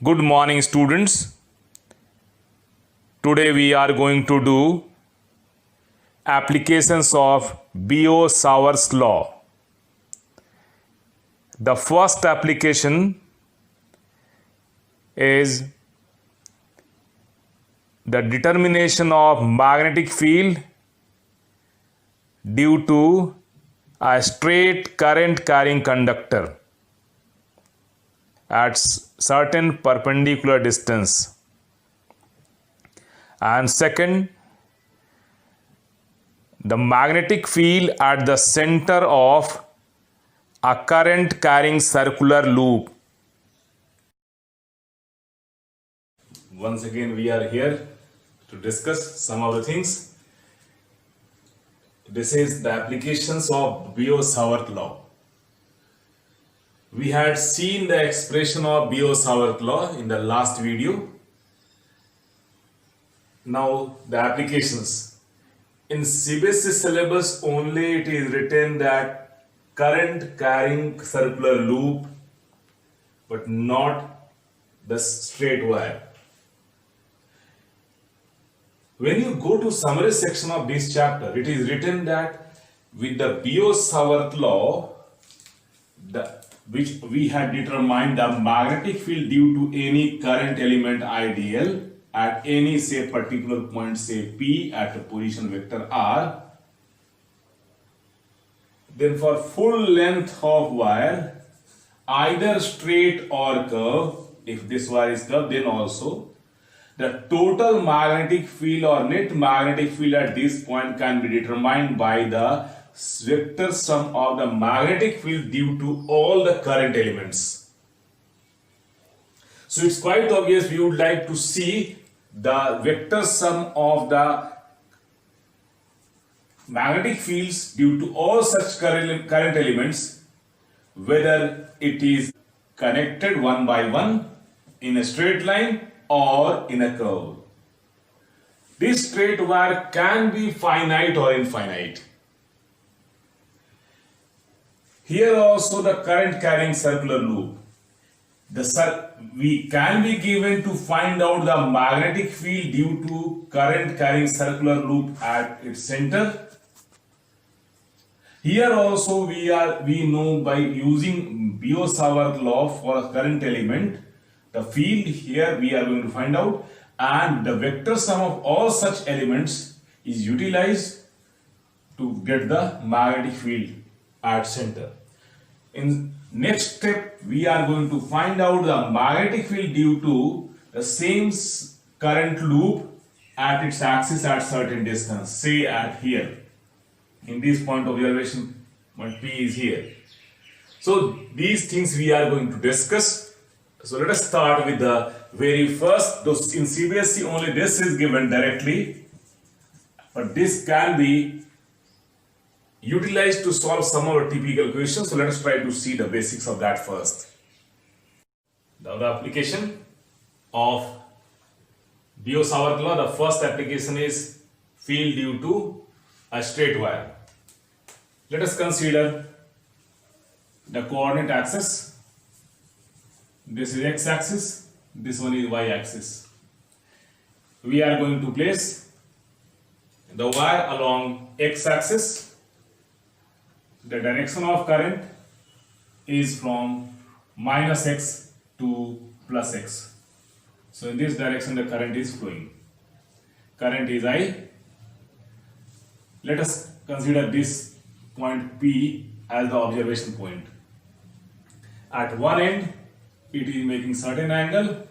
Good morning, students. Today we are going to do applications of Biot-Savart's law. The first application is the determination of magnetic field due to a straight current carrying conductor at certain perpendicular distance. And second, the magnetic field at the center of a current carrying circular loop. Once again, we are here to discuss some of the things. This is the applications of Biot-Savart law. We had seen the expression of Biot-Savart law in the last video. Now the applications. In CBSE syllabus only it is written that current carrying circular loop, but not the straight wire. When you go to summary section of this chapter, it is written that with the Biot-Savart law, which we had determined the magnetic field due to any current element ideal at any say particular point, say P, at a position vector R, then for full length of wire, either straight or curve, if this wire is curved, then also the total magnetic field or net magnetic field at this point can be determined by the vector sum of the magnetic field due to all the current elements. So it's quite obvious we would like to see the vector sum of the magnetic fields due to all such current elements, whether it is connected one by one in a straight line or in a curve. This straight wire can be finite or infinite. Here also the current carrying circular loop. We can be given to find out the magnetic field due to current carrying circular loop at its center. Here also we know by using Biot-Savart law for a current element, the field here we are going to find out, and the vector sum of all such elements is utilized to get the magnetic field at center. In next step, we are going to find out the magnetic field due to the same current loop at its axis at certain distance, say at here. In this point of observation, point P is here. So these things we are going to discuss. So let us start with the very first. In CBSE only this is given directly, but this can be utilized to solve some of our typical questions. So let us try to see the basics of that first. Now the application of Biot-Savart law, the first application is field due to a straight wire. Let us consider the coordinate axis. This is x-axis, this one is y-axis. We are going to place the wire along x-axis. The direction of current is from minus x to plus x. So in this direction the current is flowing. Current is I. Let us consider this point P as the observation point. At one end it is making certain angle,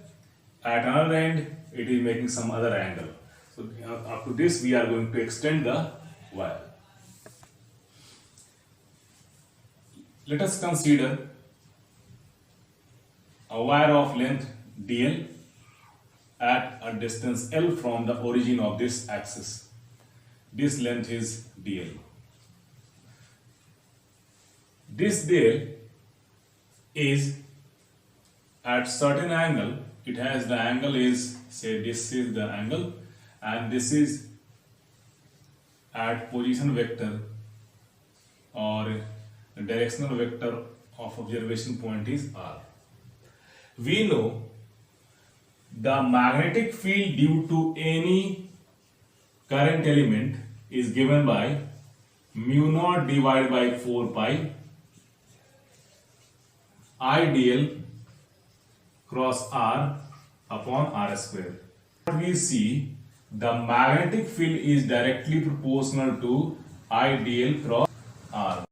at another end it is making some other angle. So up to this we are going to extend the wire. Let us consider a wire of length dl at a distance L from the origin of this axis. This length is dl. This dl is at certain angle. It has the angle is, say this is the angle, and this is at position vector or the directional vector of observation point is R. We know the magnetic field due to any current element is given by mu naught divided by 4 pi I dl cross r upon r square. What we see, the magnetic field is directly proportional to I dl cross r.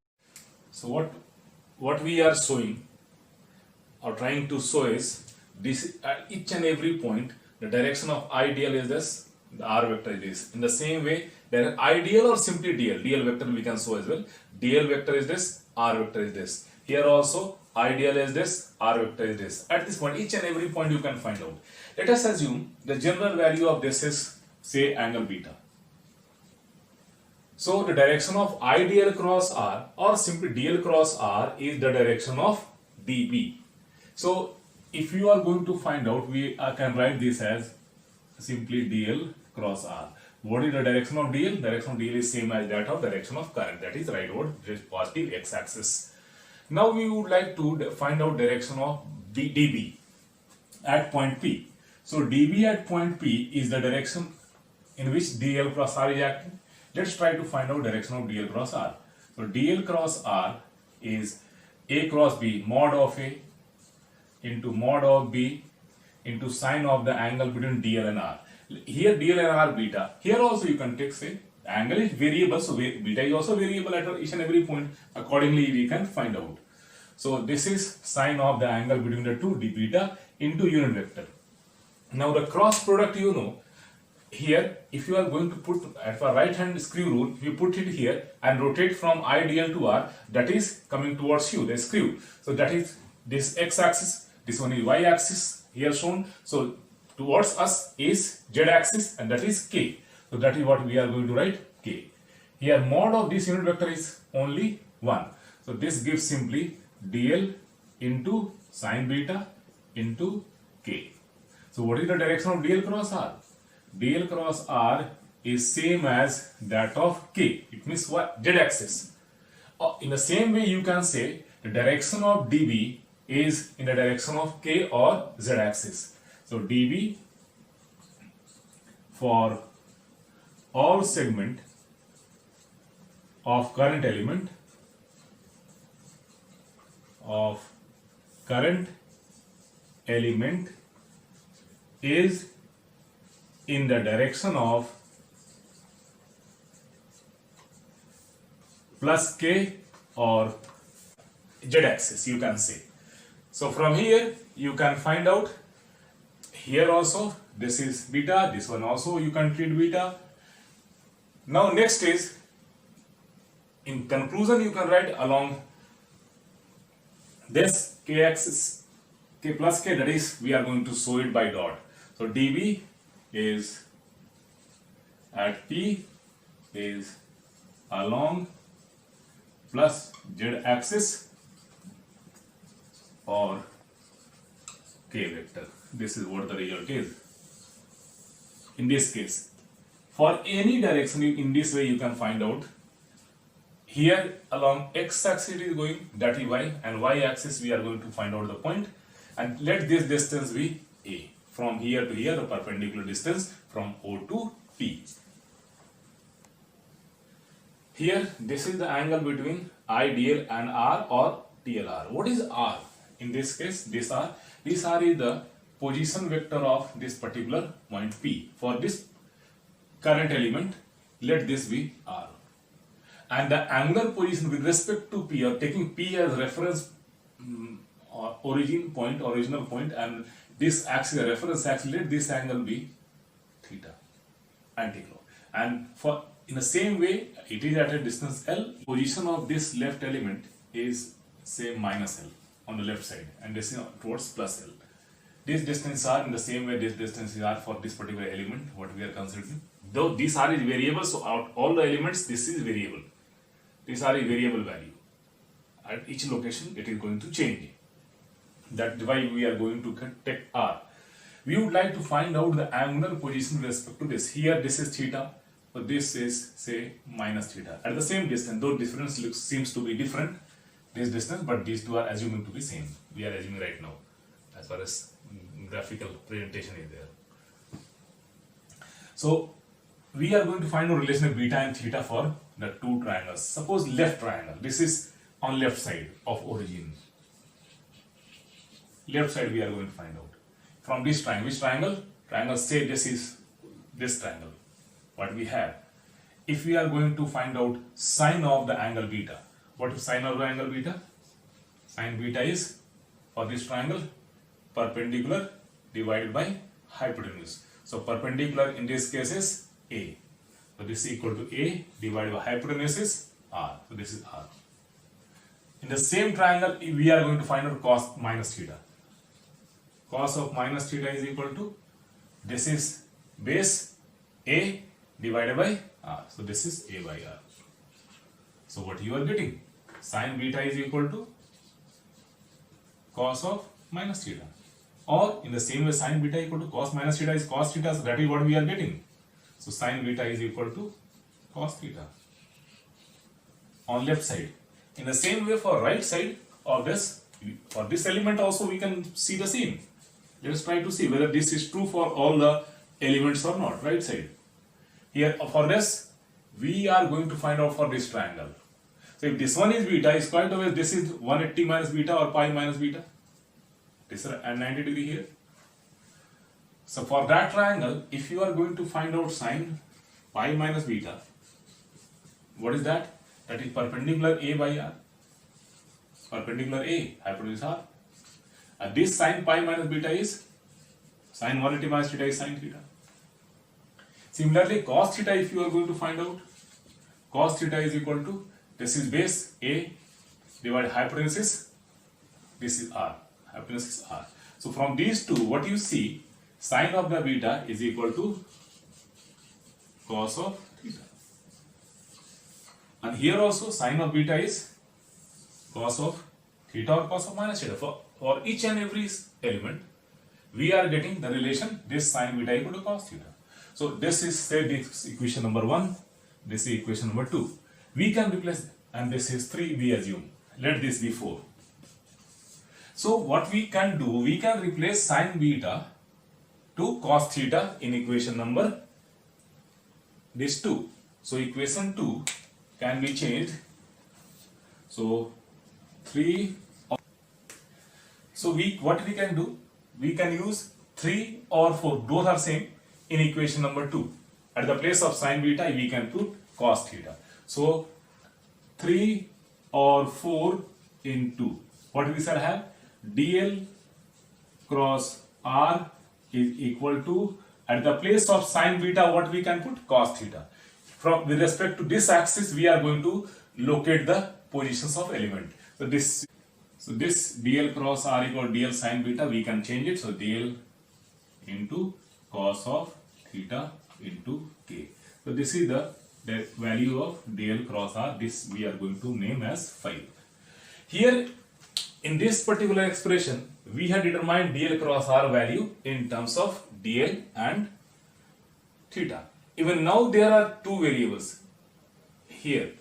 So what we are showing or trying to show is this at each and every point the direction of I dl is this, the r vector is this. In the same way, there is I dl or simply dl vector we can show as well. Dl vector is this, r vector is this. Here also I dl is this, r vector is this. At this point, each and every point you can find out. Let us assume the general value of this is, say, angle beta. So the direction of I dl cross r or simply dl cross r is the direction of dB. So if you are going to find out, we can write this as simply dl cross r. What is the direction of dl? Direction of dl is same as that of direction of current, that is rightward, this is positive x-axis. Now we would like to find out direction of dB at point P. So dB at point P is the direction in which dl cross r is acting. Let's try to find out direction of dl cross r. So dl cross r is a cross b mod of a into mod of b into sine of the angle between dl and r. Here dl and r beta. Here also you can take, say, angle is variable, so beta is also variable at each and every point. Accordingly, we can find out. So this is sine of the angle between the two, d beta into unit vector. Now the cross product, you know, here if you are going to put at the right hand screw rule, if you put it here and rotate from I dl to r, that is coming towards you, the screw. So that is this x-axis, this one is y-axis here shown. So towards us is z-axis and that is k. So that is what we are going to write, k. Here mod of this unit vector is only 1. So this gives simply dl into sine beta into k. So what is the direction of dl cross r? dl cross r is same as that of k. It means what? Z-axis. In the same way, you can say the direction of dB is in the direction of k or z-axis. So dB for all segment of current element is in the direction of plus k or z-axis, you can say. So from here you can find out, here also this is beta, this one also you can treat beta. Now next is, in conclusion, you can write along this k-axis, k plus k, that is we are going to show it by dot. So dB is at P is along plus z-axis or k vector. This is what the result is. In this case, for any direction in this way you can find out. Here along x-axis it is going, that is y, and y-axis we are going to find out the point, and let this distance be a. From here to here, the perpendicular distance from O to P. Here, this is the angle between I dl and r or dlr. What is r? In this case, this r is the position vector of this particular point P. For this current element, let this be r. And the angular position with respect to P, or taking P as reference or original point, and this axis, reference axis, let this angle be theta, anticlockwise. And for in the same way, it is at a distance L. Position of this left element is say minus L on the left side, and this is towards plus L. This distance R in the same way this distance is R for this particular element, what we are considering. Though this R is variable, so out all the elements, this is variable. This R is variable value. At each location, it is going to change. That's why we are going to take R. We would like to find out the angular position with respect to this. Here, this is theta. So this is, say, minus theta. At the same distance, though difference seems to be different, this distance, but these two are assuming to be same. We are assuming right now, as far as graphical presentation is there. So we are going to find a relation of beta and theta for the two triangles. Suppose left triangle, this is on left side of origin. Left side we are going to find out. From this triangle, which triangle? Triangle, say this is this triangle. What we have? If we are going to find out sine of the angle beta, what is sine of the angle beta? Sine beta is, for this triangle, perpendicular divided by hypotenuse. So perpendicular in this case is A. So this is equal to A divided by hypotenuse is R. So this is R. In the same triangle, we are going to find out cos minus theta. Cos of minus theta is equal to, this is base A divided by R. So this is A by R. So what you are getting? Sin beta is equal to cos of minus theta. Or in the same way, sin beta equal to cos minus theta is cos theta. So that is what we are getting. So sin beta is equal to cos theta on left side. In the same way, for right side of this, for this element also we can see the same. Let us try to see whether this is true for all the elements or not. Right side. Here for this, we are going to find out for this triangle. So if this one is beta, is quite obvious this is 180 minus beta or pi minus beta. This is at 90 degree here. So for that triangle, if you are going to find out sine pi minus beta, what is that? That is perpendicular A by R. Perpendicular A, hypotenuse R. And this sine pi minus beta is sine 180 minus theta is sine theta. Similarly, cos theta, if you are going to find out, cos theta is equal to, this is base A divided hypotenuse, this is R. Hypotenuse is R. So from these two, what you see, sine of the beta is equal to cos of theta. And here also sine of beta is cos of theta or cos of minus theta. For each and every element, we are getting the relation this sine beta equal to cos theta. So this is, say, this equation number 1, this is equation number 2. We can replace, and this is 3, we assume. Let this be 4. So what we can do, we can replace sine beta to cos theta in equation number this 2. So equation 2 can be changed. So 3. So what we can do, we can use 3 or 4, both are same, in equation number 2. At the place of sine beta, we can put cos theta. So 3 or 4 into, what we shall have? dl cross r is equal to, at the place of sine beta, what we can put? Cos theta. From with respect to this axis, we are going to locate the positions of element. So this dl cross r equal dl sine beta, we can change it. So dl into cos of theta into k. So this is the value of dl cross r. This we are going to name as 5. Here in this particular expression, we have determined dl cross r value in terms of dl and theta. Even now there are two variables here,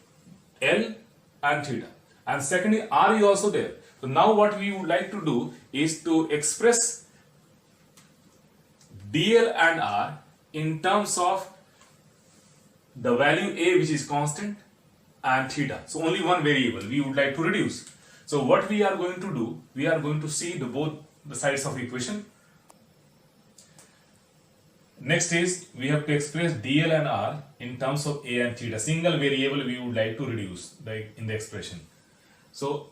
L and theta, and secondly R is also there. So now what we would like to do is to express dl and R in terms of the value A, which is constant, and theta. So only one variable we would like to reduce. So what we are going to do, we are going to see both the sides of equation. Next is, we have to express dl and r in terms of A and theta. Single variable we would like to reduce in the expression. So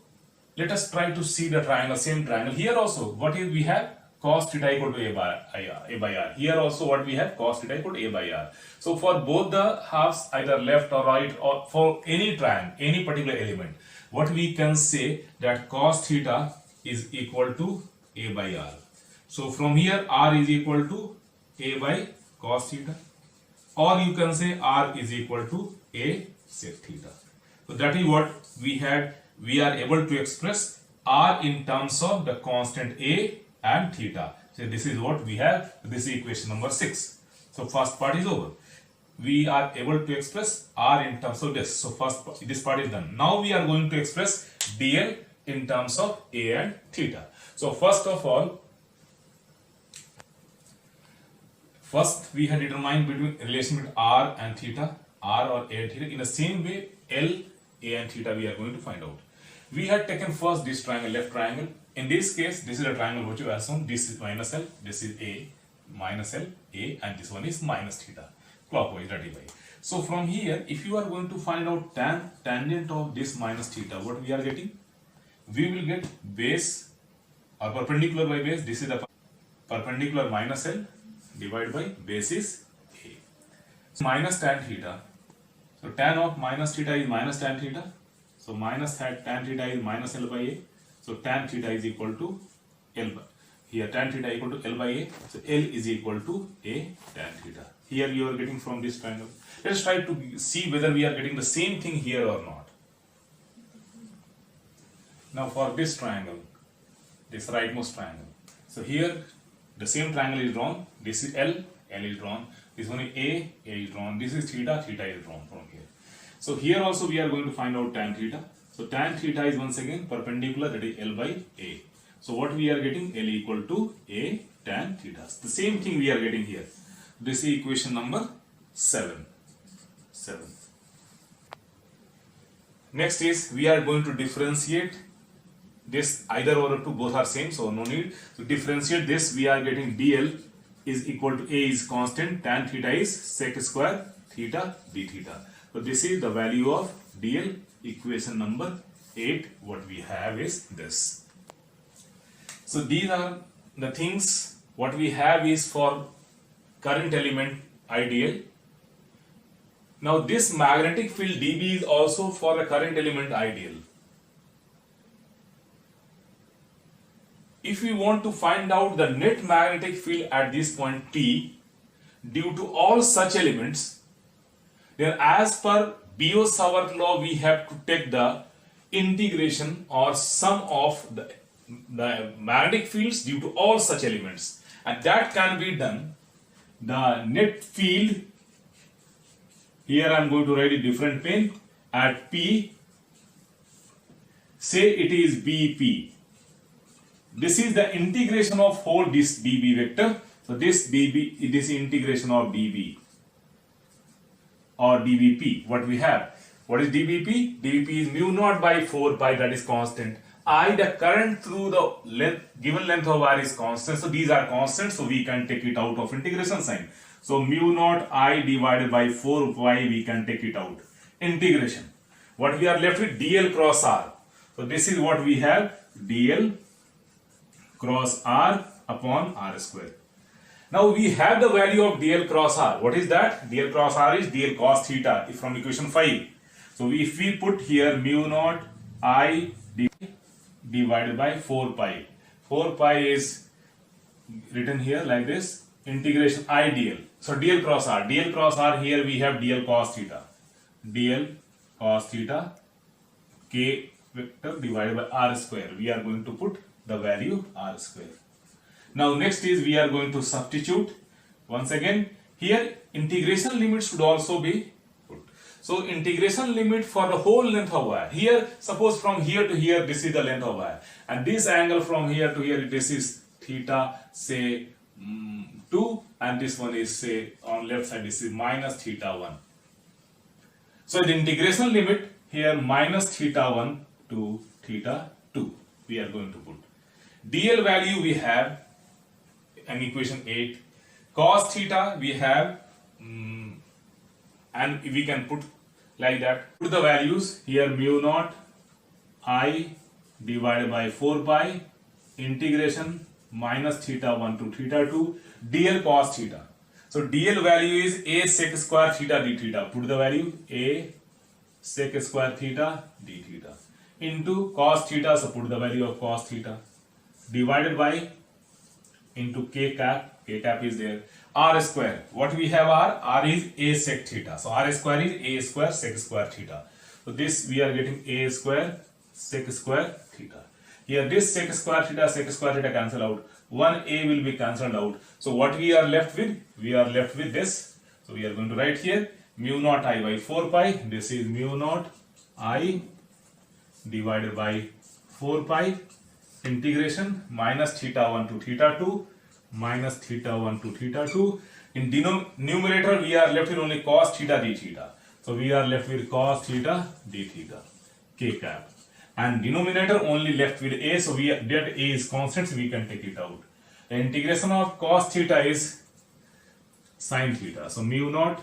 let us try to see the triangle, same triangle. Here also, what is we have? Cos theta equal to A by R. Here also what we have? Cos theta equal to A by R. So for both the halves, either left or right, or for any triangle, any particular element, what we can say that cos theta is equal to A by R. So from here, R is equal to A by cos theta, or you can say R is equal to A sec theta. So that is what we had. We are able to express R in terms of the constant A and theta. So this is what we have. This is equation number 6. So first part is over. We are able to express R in terms of this. So this part is done. Now we are going to express dl in terms of A and theta. So first of all, First, we had determined between relation between r and theta, r or a and theta. In the same way, L, a and theta we are going to find out. We had taken first this triangle, left triangle. In this case, this is a triangle which you assume this is minus L, this is a, minus L, a, and this one is minus theta, clockwise, dirty way. So from here, if you are going to find out tangent of this minus theta, what we are getting? We will get base or perpendicular by base. This is the perpendicular minus L divided by base is a. So minus tan theta. So tan of minus theta is minus tan theta. So minus tan theta is minus L by a. So tan theta is equal to L by, here tan theta equal to L by a. So L is equal to a tan theta. Here you are getting from this triangle. Let's try to see whether we are getting the same thing here or not. Now for this triangle, this rightmost triangle. So here the same triangle is drawn. This is L, L is drawn. This one is A is drawn. This is theta, theta is drawn from here. So here also we are going to find out tan theta. So tan theta is once again perpendicular, that is L by A. So what we are getting? L equal to A tan theta. The same thing we are getting here. This is equation number 7. Next is we are going to differentiate this, either or two, both are same, so no need to differentiate this. We are getting dl is equal to a is constant, tan theta is sec square theta d theta. So this is the value of dl. Equation number 8 what we have is this. So these are the things what we have is for current element ideal. Now this magnetic field dB is also for the current element ideal. If we want to find out the net magnetic field at this point P due to all such elements, then as per Biot-Savart law we have to take the integration or sum of the magnetic fields due to all such elements, and that can be done. The net field, here I am going to write a different pen, at P, say it is BP. This is the integration of whole this dB vector. So this dB, this integration of dB or dBp. What we have? What is dBp? dBp is mu naught by 4 pi, that is constant. I, the current through the length, given length of wire is constant. So these are constants. So we can take it out of integration sign. So mu naught I divided by 4 pi, we can take it out. Integration. What we are left with? dl cross r. So this is what we have. dl cross r upon r square. Now we have the value of dl cross r. What is that? dl cross r is dl cos theta from equation 5. So if we put here mu naught I divided by 4 pi. 4 pi is written here like this. Integration I dl. So dl cross r. dl cross r, here we have dl cos theta. dl cos theta k vector divided by r square. We are going to put the value r square. Now next is we are going to substitute once again. Here integration limit should also be put. So integration limit for the whole length of wire. Here suppose from here to here this is the length of wire, and this angle from here to here this is theta say 2, and this one is say on left side this is minus theta 1. So the integration limit here minus theta 1 to theta 2 we are going to put. dl value we have an equation 8, cos theta we have and we can put like that. Put the values here, mu naught I divided by 4 pi integration minus theta 1 to theta 2 dl cos theta. So dl value is a sec square theta d theta. Put the value a sec square theta d theta into cos theta. So put the value of cos theta divided by into k cap is there, r square. What we have r is a sec theta. So r square is a square sec square theta. So this we are getting a square sec square theta. Here this sec square theta cancel out. 1a will be cancelled out. So what we are left with? We are left with this. So we are going to write here mu naught I by 4 pi. This is mu naught I divided by 4 pi integration minus theta 1 to theta 2 minus theta 1 to theta 2 In numerator, we are left with only cos theta d theta. So we are left with cos theta d theta, k cap. And denominator only left with a, so we that a is constant, so we can take it out. The integration of cos theta is sin theta. So mu naught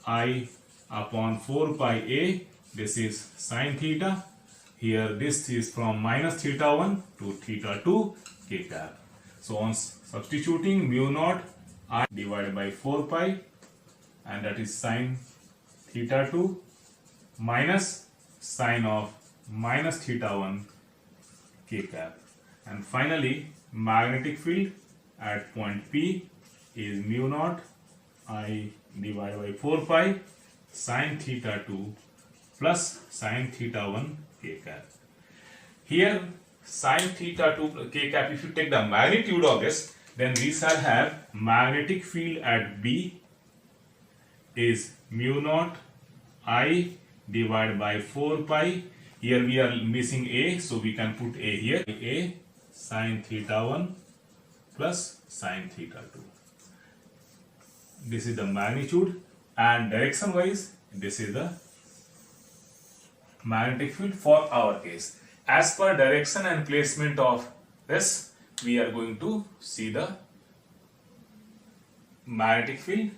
I upon 4 pi a, this is sin theta. Here this is from minus theta 1 to theta 2 k cap. So on substituting, mu naught I divided by 4 pi, and that is sin theta 2 minus sine of minus theta 1 k cap. And finally, magnetic field at point P is mu naught I divided by 4 pi sine theta 2 plus sine theta 1 k cap. Here sine theta 2 k cap, if you take the magnitude of this, then we shall have magnetic field at B is mu naught I divided by 4 pi. Here we are missing a, so we can put a here. A sine theta 1 plus sine theta 2. This is the magnitude, and direction wise, this is the magnetic field for our case. As per direction and placement of this, we are going to see the magnetic field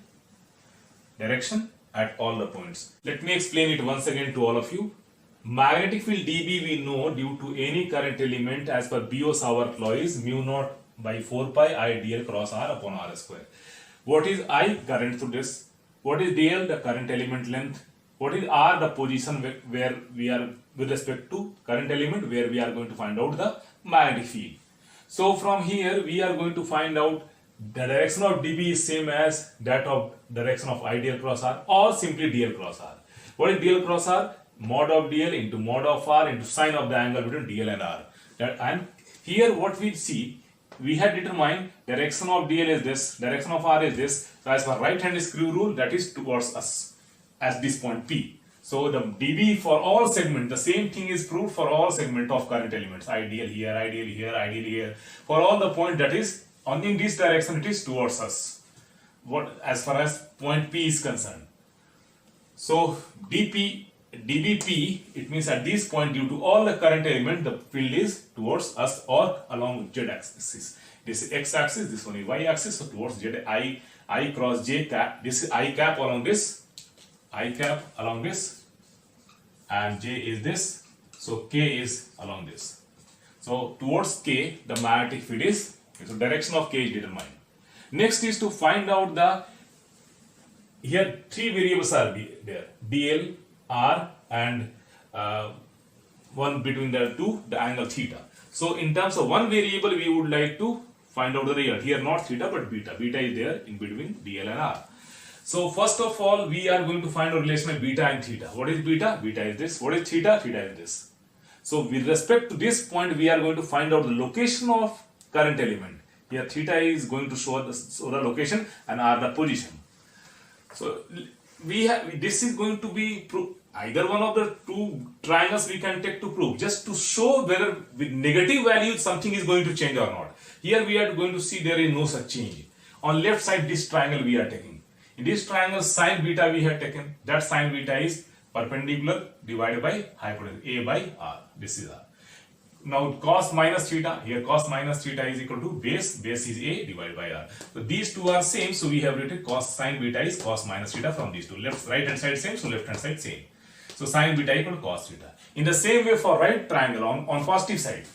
direction at all the points. Let me explain it once again to all of you. Magnetic field dB we know due to any current element as per Biot-Savart law is mu naught by 4 pi I dl cross r upon r square. What is I? Current through this. What is dl? The current element length. What is r? The position where we are with respect to current element, where we are going to find out the magnetic field. So from here we are going to find out the direction of dB is same as that of direction of I dl cross r, or simply dl cross r. What is dl cross r? Mod of dl into mod of r into sine of the angle between dl and r. And here what we see, we had determined direction of dl is this, direction of r is this. So as per right hand screw rule, that is towards us at this point P. So the dB for all segment, the same thing is proved for all segment of current elements. Ideal here, ideal here, ideal here. For all the point that is on in this direction, it is towards us. What as far as point P is concerned. So dBp, it means at this point due to all the current element, the field is towards us or along z axis. This is x axis, this one is y axis, so towards z, I cross j cap, this is I cap along this, I cap along this, and j is this, so k is along this. So towards k, the magnetic field is, so direction of k is determined. Next is to find out the, here three variables are there, dl, r, and one between the two, the angle theta. So in terms of one variable, we would like to find out the real, here not theta but beta. Beta is there in between dl and r. So first of all, we are going to find a relation of beta and theta. What is beta? Beta is this. What is theta? Theta is this. So with respect to this point, we are going to find out the location of current element. Here theta is going to show the location and r the position. So we have, this is going to be either one of the two triangles we can take to prove, just to show whether with negative values something is going to change or not. Here we are going to see there is no such change. On left side, this triangle we are taking. In this triangle, sine beta we have taken. That sine beta is perpendicular divided by hypotenuse, a by r. This is r. Now cos minus theta, here cos minus theta is equal to base is a divided by r. So these two are same, so we have written cos sine beta is cos minus theta from these two. Right hand side same, so left hand side same. So sine beta equal to cos theta. In the same way for right triangle on positive side.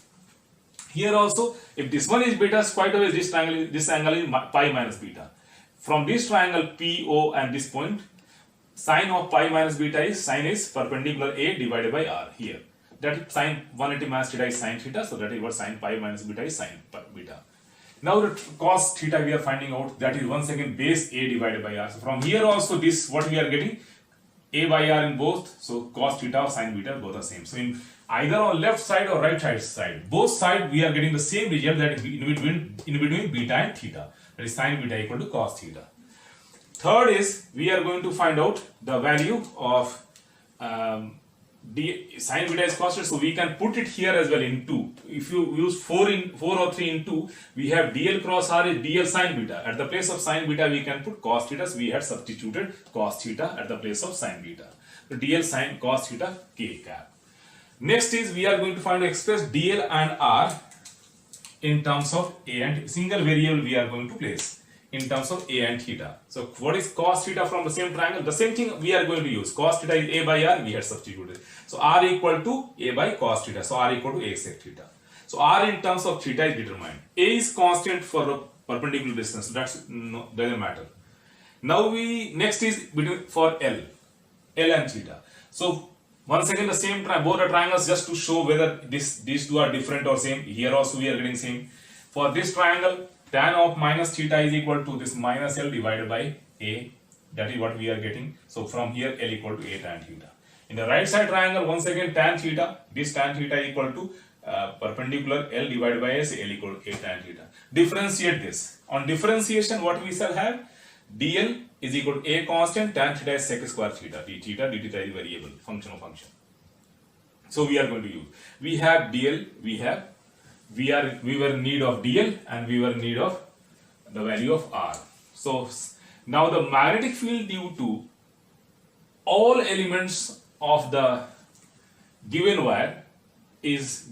Here also, if this one is beta, quite away this angle is pi minus beta. From this triangle PO and this point, sine of pi minus beta is sine is perpendicular a divided by r here. That is sine 180 minus theta is sine theta, so that is what sine pi minus beta is sine beta. Now the cos theta we are finding out, that is once again base a divided by r. So from here also this what we are getting, a by r in both, so cos theta or sine beta both are same. So in either on left side or right side, both sides we are getting the same result, that in between beta and theta, that is sine beta equal to cos theta. Third is we are going to find out the value of Sin beta is constant, so we can put it here as well in 2. If you use 4 or 3 in 2, we have dl cross r is dl sin beta. At the place of sin beta, we can put cos theta. So we had substituted cos theta at the place of sin beta. So dl sin cos theta k cap. Next is we are going to find express dl and r in terms of a and single variable we are going to place in terms of a and theta. So what is cos theta from the same triangle? The same thing we are going to use. Cos theta is a by r, we had substituted. So r equal to a by cos theta. So r equal to a sec theta. So r in terms of theta is determined. A is constant for a perpendicular distance. So that's no, doesn't matter. Now next is between for L and theta. So once again the same both the triangles, just to show whether these two are different or same. Here also we are getting same. For this triangle, tan of minus theta is equal to this minus L divided by A. That is what we are getting. So from here L equal to A tan theta. In the right side triangle, once again tan theta, this tan theta equal to perpendicular L divided by S, L equal to A tan theta. Differentiate this. On differentiation, what we shall have? dl is equal to A constant, tan theta is sec square theta, d theta is variable, function of function. So we are going to use. We have dl, we were in need of dl and we were in need of the value of r. So now the magnetic field due to all elements of the given wire is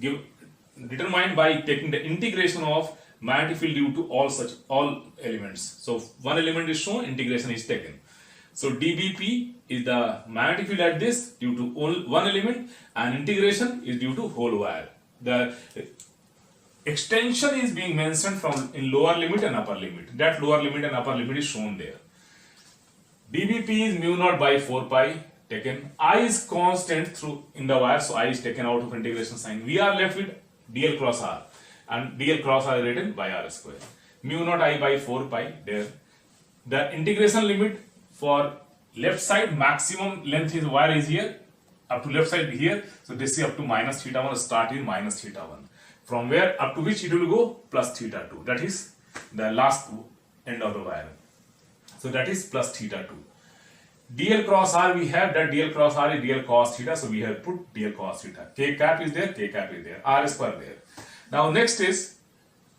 determined by taking the integration of magnetic field due to all elements. So one element is shown, integration is taken. So dBp is the magnetic field at this due to one element, and integration is due to whole wire. The extension is being mentioned from in lower limit and upper limit. That lower limit and upper limit is shown there. dBp is mu naught by 4 pi taken. I is constant through in the wire, so I is taken out of integration sign. We are left with dl cross r, and dl cross r is written by r square. Mu naught I by 4 pi there. The integration limit for left side, maximum length is wire is here up to left side here. So this is up to minus theta 1, start is minus theta 1. From where up to which it will go plus theta 2. That is the last end of the wire. So that is plus theta 2. dl cross r, we have that dl cross r is dl cos theta, so we have put dl cos theta. K cap is there, k cap is there, r square there. Now next is,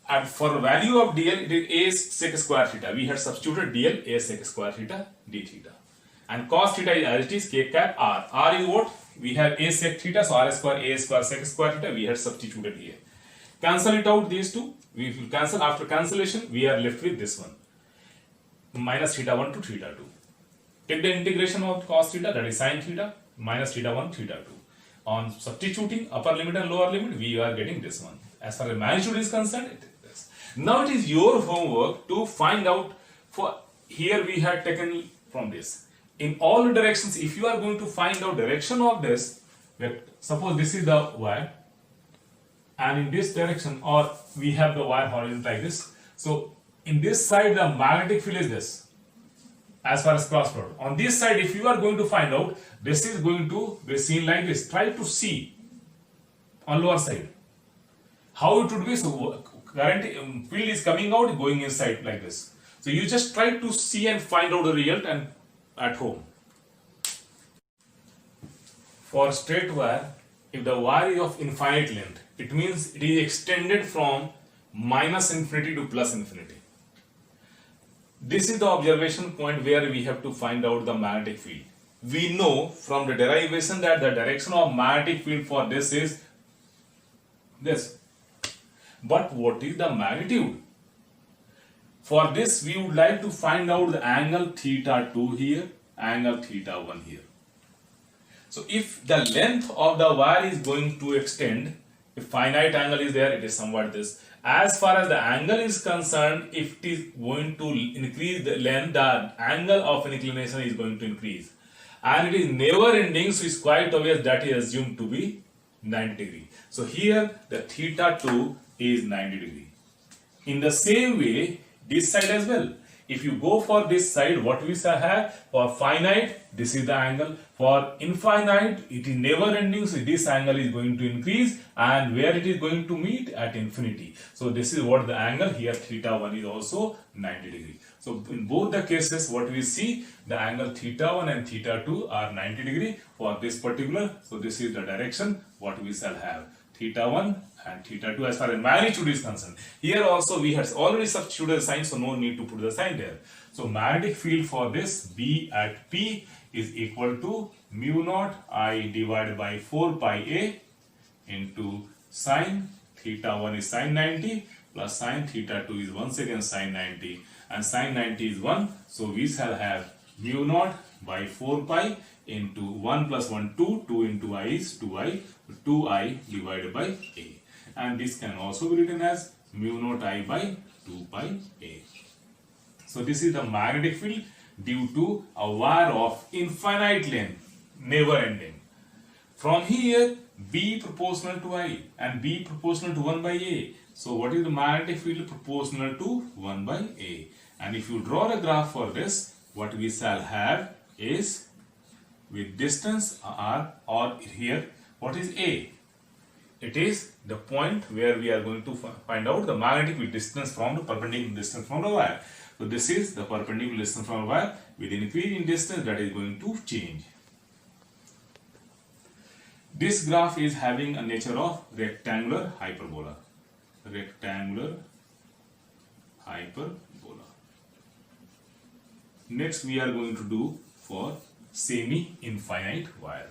and for the value of dl, it is a sec square theta. We had substituted dl a sec square theta d theta. And cos theta is as it is, k cap r. R is what? We have a sec theta, so r square a square sec square theta, we had substituted here. Cancel it out, these two. We will cancel. After cancellation, we are left with this one. Minus theta 1 to theta 2. Take the integration of cos theta, that is sin theta, minus theta 1, theta 2. On substituting upper limit and lower limit, we are getting this one. As far as magnitude is concerned, it is this. Now it is your homework to find out, for here we had taken from this. In all directions, if you are going to find out direction of this, suppose this is the wire, and in this direction, or we have the wire horizontal like this. So in this side, the magnetic field is this, as far as cross product. On this side, if you are going to find out, this is going to be seen like this. Try to see on lower side how it would be. So current field is coming out, going inside like this. So you just try to see and find out the result and at home. For straight wire, if the wire is of infinite length, it means it is extended from minus infinity to plus infinity. This is the observation point where we have to find out the magnetic field. We know from the derivation that the direction of magnetic field for this is this. But what is the magnitude? For this, we would like to find out the angle theta 2 here, angle theta 1 here. So if the length of the wire is going to extend, if finite angle is there, it is somewhat this. As far as the angle is concerned, if it is going to increase the length, the angle of inclination is going to increase. And it is never ending, so it's quite obvious that is assumed to be 90 degree. So here the theta 2 is 90 degree. In the same way, this side as well. If you go for this side, what we shall have? For finite, this is the angle. For infinite, it is never ending, so this angle is going to increase, and where it is going to meet? At infinity. So this is what the angle here, theta 1 is also 90 degree. So in both the cases, what we see, the angle theta 1 and theta 2 are 90 degree for this particular. So this is the direction what we shall have, theta 1 and theta 2 as far as magnitude is concerned. Here also we had already substituted the sign, so no need to put the sign there. So magnetic field for this B at P is equal to mu naught I divided by 4 pi A into sine theta 1 is sine 90 plus sine theta 2 is once again sine 90, and sine 90 is 1. So we shall have mu naught by 4 pi into 1 plus 1 2, 2 into I is 2i, 2i divided by A, and this can also be written as mu naught I by 2 pi A. So this is the magnetic field due to a wire of infinite length, never ending. From here, B proportional to I and B proportional to 1 by A. So what is the magnetic field proportional to 1 by A? And if you draw a graph for this, what we shall have is, with distance R, or here, what is A? It is the point where we are going to find out the magnetic field distance from the perpendicular distance from the wire. So this is the perpendicular distance from the wire. With increase in distance, that is going to change. This graph is having a nature of rectangular hyperbola. Rectangular hyperbola. Next we are going to do for semi-infinite wire.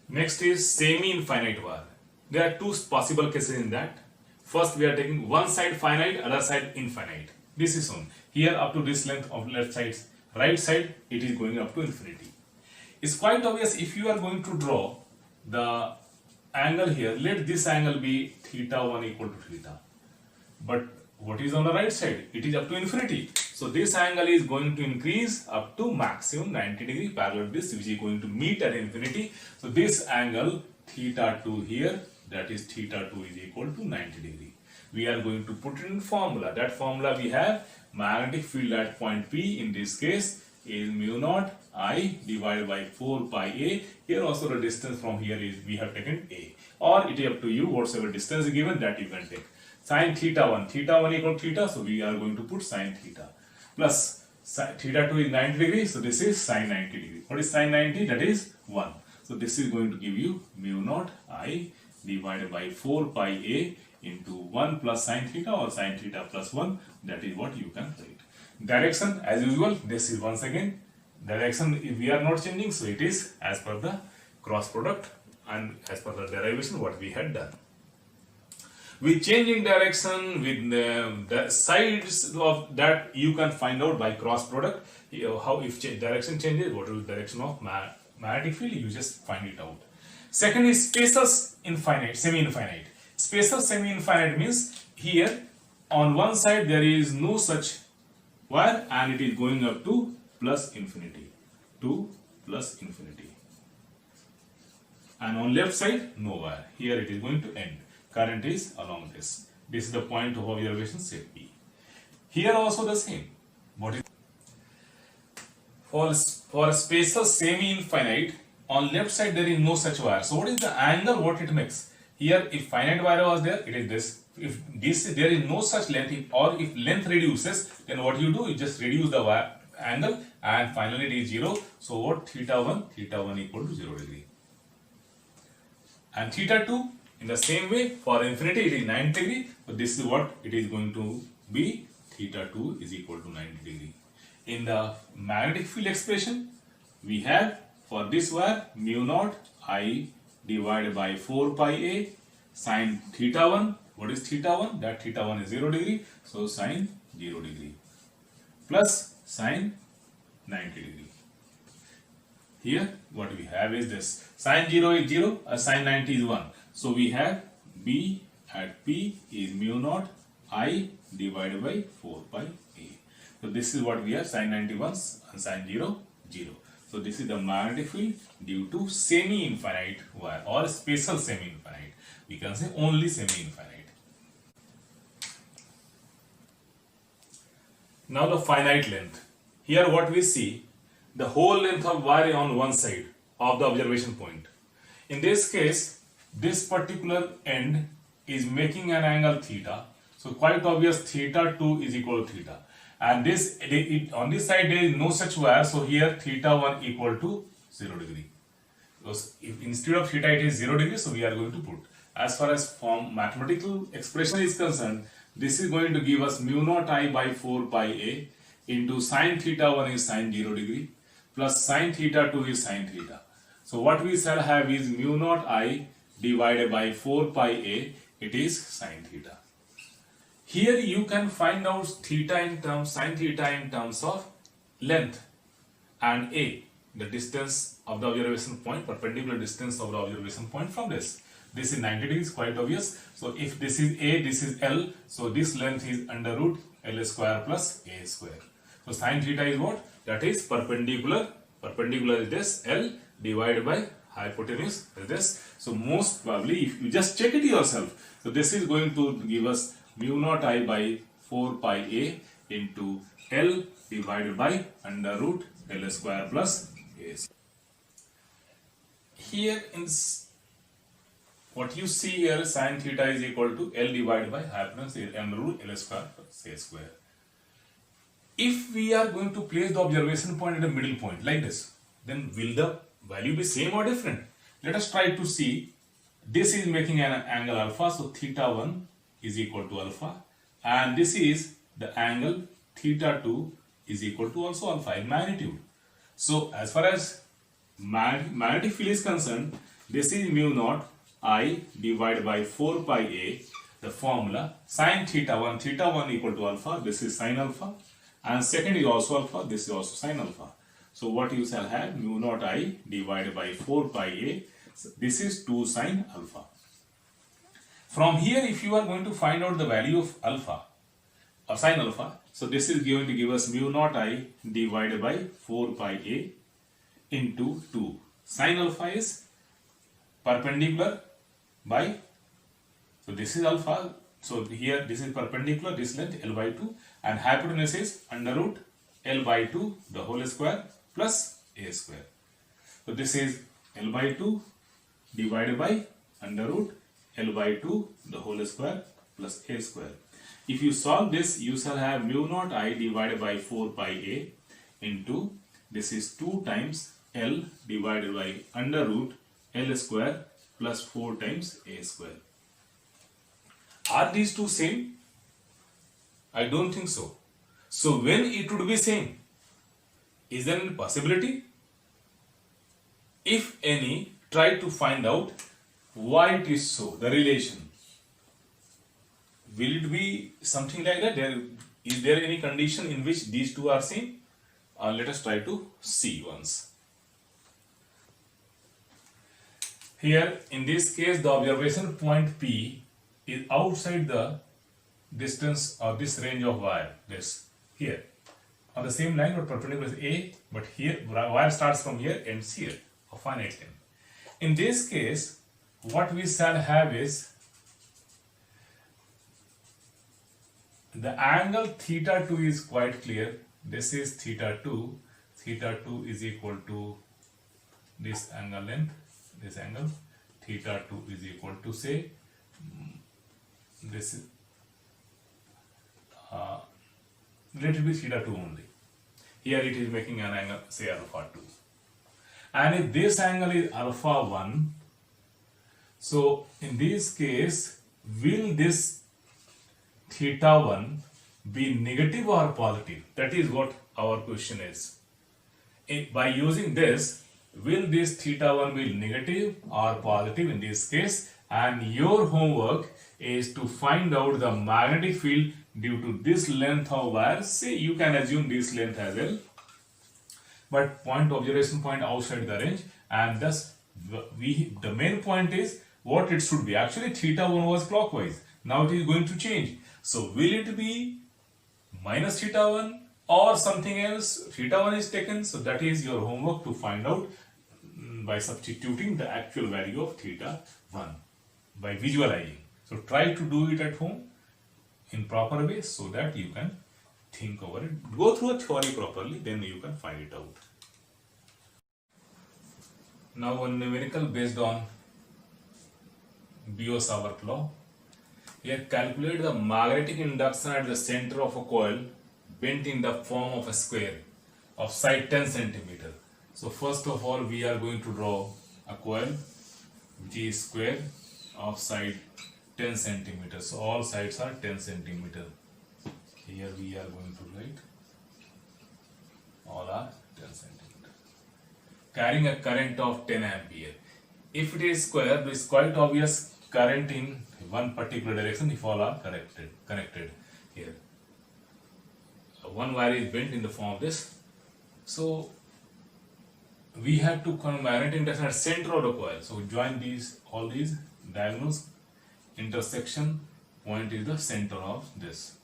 Next is semi-infinite wire. There are two possible cases in that. First we are taking one side finite, other side infinite. This is shown. Here up to this length of left side, right side, it is going up to infinity. It's quite obvious if you are going to draw the angle here, let this angle be theta 1 equal to theta. But what is on the right side? It is up to infinity. So this angle is going to increase up to maximum 90 degree parallel to this, which is going to meet at infinity. So this angle theta 2 here, that is theta 2 is equal to 90 degree. We are going to put it in formula. That formula we have, magnetic field at point P in this case is mu naught I divided by 4 pi A. Here also the distance from here is, we have taken A, or it is up to you, whatever distance is given that you can take. Sine theta 1 equal to theta, so we are going to put sine theta, plus theta 2 is 90 degrees, so this is sine 90 degree. What is sine 90? That is 1. So this is going to give you mu naught I divided by 4 pi A into 1 plus sine theta, or sine theta plus 1, that is what you can write. Direction as usual, this is once again direction, if we are not changing, so it is as per the cross product and as per the derivation what we had done. With changing direction, with the sides of that you can find out by cross product. How if direction changes, what is the direction of magnetic field, you just find it out. Second is spaces infinite, semi-infinite. Spaces semi-infinite means here on one side there is no such wire and it is going up to plus infinity, to plus infinity, and on left side no wire. Here it is going to end. Current is along this. This is the point of observation, say P. Here also the same. What is for spaces semi-infinite, on left side there is no such wire. So what is the angle what it makes? Here if finite wire was there, it is this. If this there is no such length, or if length reduces, then what you do, you just reduce the wire angle and finally it is 0. So what, theta 1 equal to 0 degree. And theta 2 in the same way, for infinity it is 90 degree. So this is what it is going to be, theta 2 is equal to 90 degree. In the magnetic field expression, we have for this wire mu naught I divided by 4 pi A sine theta 1. What is theta 1? That theta 1 is 0 degree. So sine 0 degree plus sine 90 degree. Here what we have is this, sine 0 is 0, sine 90 is 1. So we have B at P is mu naught I divided by 4 pi A. So this is what we have, sine 91 and sine 0, 0. So this is the magnetic field due to semi-infinite wire, or spatial semi-infinite. We can say only semi-infinite. Now the finite length. Here what we see, the whole length of wire on one side of the observation point. In this case, this particular end is making an angle theta. So quite obvious, theta 2 is equal to theta. And this, on this side there is no such wire, so here theta 1 equal to 0 degree. Because if instead of theta it is 0 degree, so we are going to put. As far as form mathematical expression is concerned, this is going to give us mu naught I by 4 pi a into sine theta 1 is sine 0 degree plus sine theta 2 is sine theta. So what we shall have is mu naught I divided by 4 pi a, it is sine theta. Here you can find out theta in terms, sine theta in terms of length and a, the distance of the observation point, perpendicular distance of the observation point from this. This is 90 degrees, quite obvious. So if this is a, this is L, so this length is under root L square plus a square. So sine theta is what? That is perpendicular. Perpendicular is this L divided by hypotenuse is this. So most probably, if you just check it yourself, so this is going to give us mu naught I by 4 pi a into L divided by under root L square plus a square. Here in what you see here, sine theta is equal to L divided by hypotenuse under root L square plus a square. If we are going to place the observation point at a middle point like this, then will the value be same or different? Let us try to see. This is making an angle alpha, so theta 1 is equal to alpha, and this is the angle theta 2 is equal to also alpha in magnitude. So as far as magnetic field is concerned, this is mu naught I divided by 4 pi a, the formula sine theta 1 equal to alpha, this is sine alpha, and second is also alpha, this is also sine alpha. So what you shall have, mu naught I divided by 4 pi a, so this is 2 sine alpha. From here, if you are going to find out the value of alpha or sine alpha, so this is going to give us mu naught I divided by 4 pi a into 2. Sine alpha is perpendicular by, so this is alpha, so here this is perpendicular, this length L by 2, and hypotenuse is under root L by 2 the whole square plus a square. So this is L by 2 divided by under root L by 2 the whole square plus a square. If you solve this, you shall have mu naught I divided by 4 pi a into, this is 2 times L divided by under root L square plus 4 times a square. Are these two same? I don't think so. So when it would be same? Is there any possibility? If any, try to find out why it is so, the relation. Will it be something like that? Is there any condition in which these two are same? Let us try to see once. Here, in this case, the observation point P is outside the distance or this range of wire. This here on the same line, but perpendicular is A, but here wire starts from here, ends here, a finite length. In this case, what we shall have is the angle theta 2 is quite clear. This is theta 2. Theta 2 is equal to this angle length, this angle. Theta 2 is equal to, say, this is let it be theta 2 only. Here it is making an angle, say, alpha 2. And if this angle is alpha 1, so in this case, will this theta 1 be negative or positive? That is what our question is. By using this, will this theta 1 be negative or positive in this case? And your homework is to find out the magnetic field due to this length of wire. Say you can assume this length as well, but point observation point outside the range, and thus the main point is what it should be. Actually theta 1 was clockwise, now it is going to change. So will it be minus theta 1 or something else? Theta 1 is taken, so that is your homework to find out by substituting the actual value of theta 1 by visualizing. So try to do it at home in proper way so that you can think over it. Go through a theory properly, then you can find it out. Now a numerical based on Biot-Savart law. Here calculate the magnetic induction at the center of a coil bent in the form of a square of side 10 centimeter. So first of all we are going to draw a coil which is square of side 10 centimeter. So all sides are 10 centimeter. Here we are going to write all are 10 centimeter. Carrying a current of 10 ampere. If it is square, it is quite obvious current in one particular direction if all are connected here. One wire is bent in the form of this. So we have to connect magnetic induction at center of the coil. So we join all these diagonals. Intersection point is the center of this.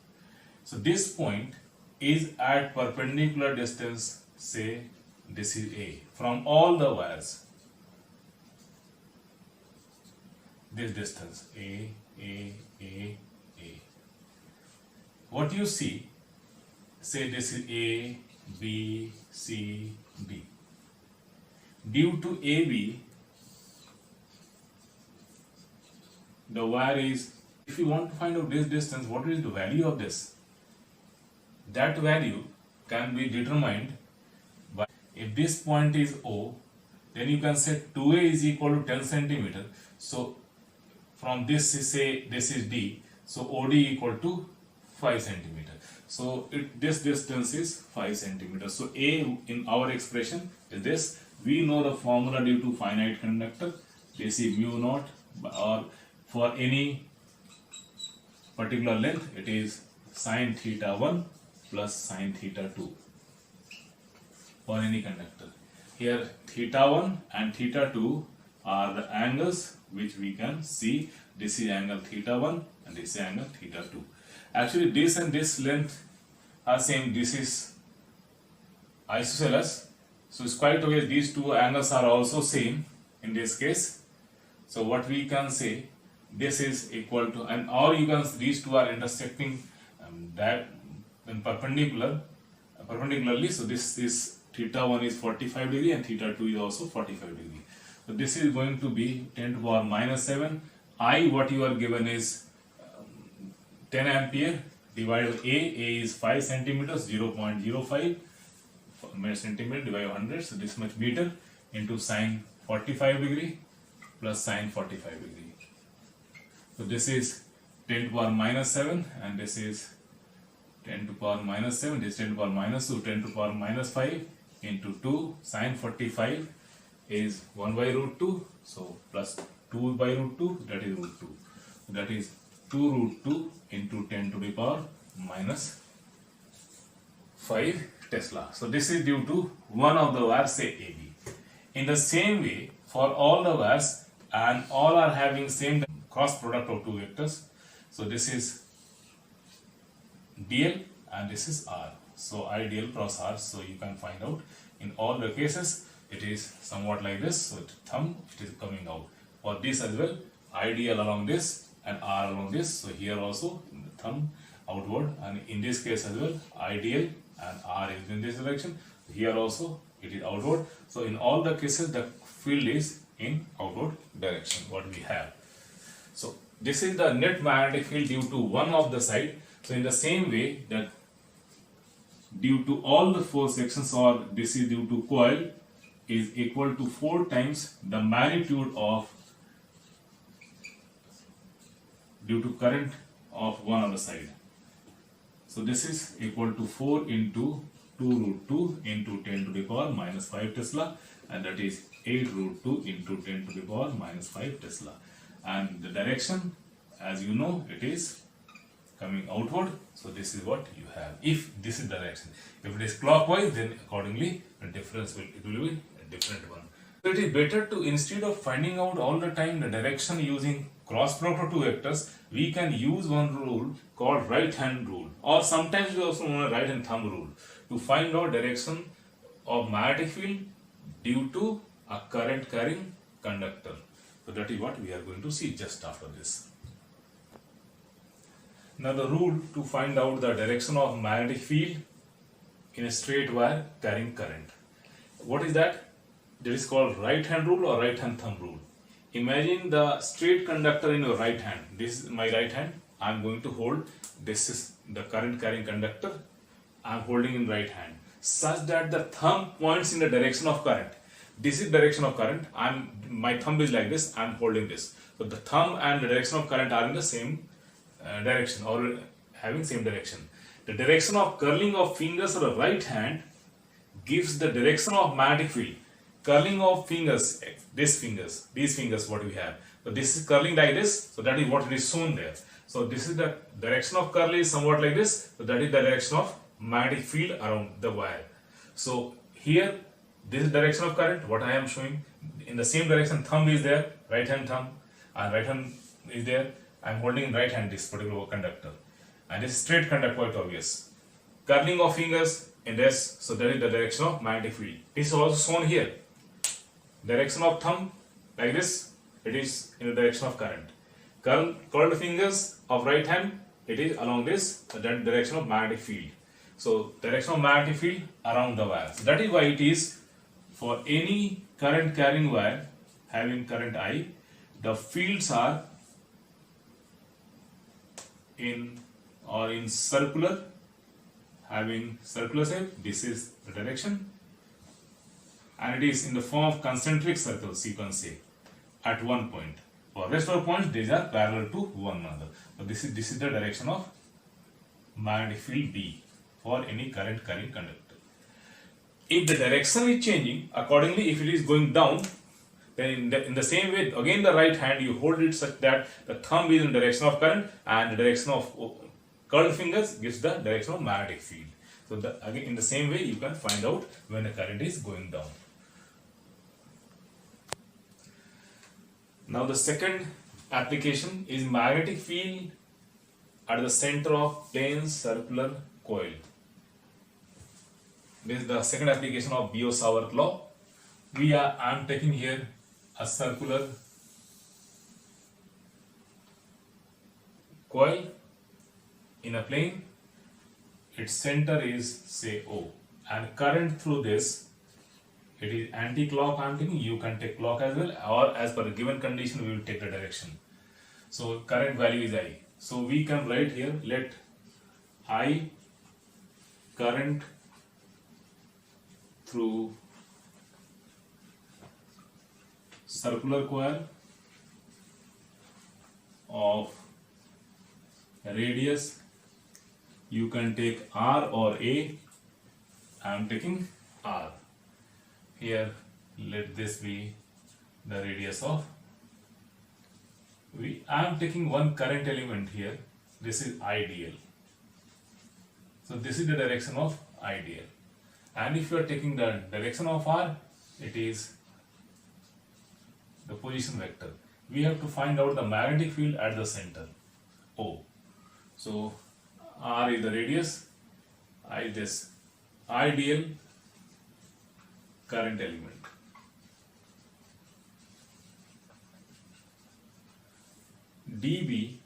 So this point is at perpendicular distance, say this is A, from all the wires. This distance A. What you see, say this is A, B, C, D. Due to AB, the wire is, if you want to find out this distance, what is the value of this? That value can be determined by, if this point is O, then you can say 2A is equal to 10 centimeter. So from this, say this is D, so OD equal to 5 centimeter. So this distance is 5 centimeters. So A in our expression is this. We know the formula due to finite conductor. This is mu naught, or for any particular length it is sine theta 1 plus sine theta 2 for any conductor. Here theta 1 and theta 2 are the angles which we can see. This is angle theta 1 and this is angle theta 2. Actually this and this length are same. This is isosceles. So it's quite obvious these two angles are also same in this case. So what we can say, this is equal to, and or you can, these two are intersecting that in perpendicularly. So this is theta 1 is 45 degree and theta 2 is also 45 degree. So this is going to be 10 to the power minus 7. I, what you are given is 10 ampere divided A is 5 centimeters, 0.05 centimeter divided by 100. So this much meter into sine 45 degree plus sine 45 degree. So this is 10 to the power minus 7 and this is 10 to the power minus 7, this is 10 to the power minus 2, 10 to the power minus 5 into 2, sine 45 is 1 by root 2, so plus 2 by root 2, that is root 2. So that is 2 root 2 into 10 to the power minus 5 Tesla. So this is due to one of the wires, say AB. In the same way, for all the wires, and all are having same cross product of two vectors. So this is DL and this is R. So IDL cross R. So you can find out in all the cases it is somewhat like this. So thumb, it is coming out. For this as well, IDL along this and R along this. So here also thumb outward, and in this case as well, IDL and R is in this direction. Here also it is outward. So in all the cases the field is in outward direction what we have. So this is the net magnetic field due to one of the side. So in the same way that due to all the four sections, or this is due to coil, is equal to 4 times the magnitude of due to current of one on the side. So this is equal to 4 into 2 root 2 into 10 to the power minus 5 Tesla, and that is 8 root 2 into 10 to the power minus 5 Tesla. And the direction, as you know, it is coming outward. So this is what you have. If this is direction, if it is clockwise, then accordingly the difference will be a different one. So it is better to, instead of finding out all the time the direction using cross product of two vectors, we can use one rule called right hand rule, or sometimes we also know a right hand thumb rule, to find out direction of magnetic field due to a current carrying conductor. So that is what we are going to see just after this. Now the rule to find out the direction of magnetic field in a straight wire carrying current. What is that? That is called right hand rule or right hand thumb rule. Imagine the straight conductor in your right hand. This is my right hand I'm going to hold, this is the current carrying conductor, I'm holding in right hand, such that the thumb points in the direction of current. This is direction of current, my thumb is like this, I'm holding this. So the thumb and the direction of current are in the same direction, or having same direction. The direction of curling of fingers of the right hand gives the direction of magnetic field. Curling of fingers, these fingers what we have. So this is curling like this, so that is what it is shown there. So this is the direction of curl is somewhat like this, so that is the direction of magnetic field around the wire. So here, this is direction of current, what I am showing. In the same direction, thumb is there, right hand thumb, and right hand is there. I am holding in right hand this particular conductor. And this is straight conductor, quite obvious. Curling of fingers in this, so that is the direction of magnetic field. This is also shown here. Direction of thumb, like this, it is in the direction of current. Curled fingers of right hand, it is along this, that direction of magnetic field. So, direction of magnetic field around the wire. So, that is why it is for any current carrying wire having current I, the fields are in circular, having circular shape. This is the direction, and it is in the form of concentric circles, you can say, at one point. For rest of the points, these are parallel to one another. So this is the direction of magnetic field B for any current carrying conductor. If the direction is changing, accordingly, if it is going down, then in the same way, again the right hand you hold it such that the thumb is in the direction of current, and the direction of curled fingers gives the direction of magnetic field. So again in the same way you can find out when the current is going down. Now the second application is magnetic field at the center of plane circular coil. This is the second application of Biot-Savart law. I am taking here a circular coil in a plane. Its center is, say, O, and current through this, it is anti-clock I am taking. You can take clock as well, or as per a given condition we will take the direction. So current value is I. So we can write here, let I current through circular coil of radius, you can take R or A. I am taking R. Here let this be the radius of V. I am taking one current element here. This is IDL. So this is the direction of IDL. And if you are taking the direction of R, it is the position vector. We have to find out the magnetic field at the center, O. So R is the radius, I is this ideal current element. dB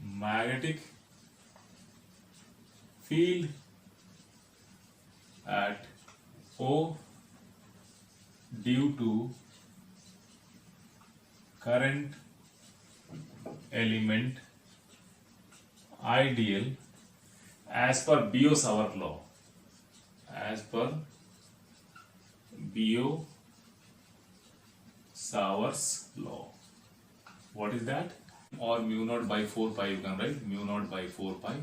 magnetic field at O due to current element ideal as per Biot-Savart law. As per Biot-Savart's law. What is that? Or mu naught by 4 pi, you can write mu naught by 4 pi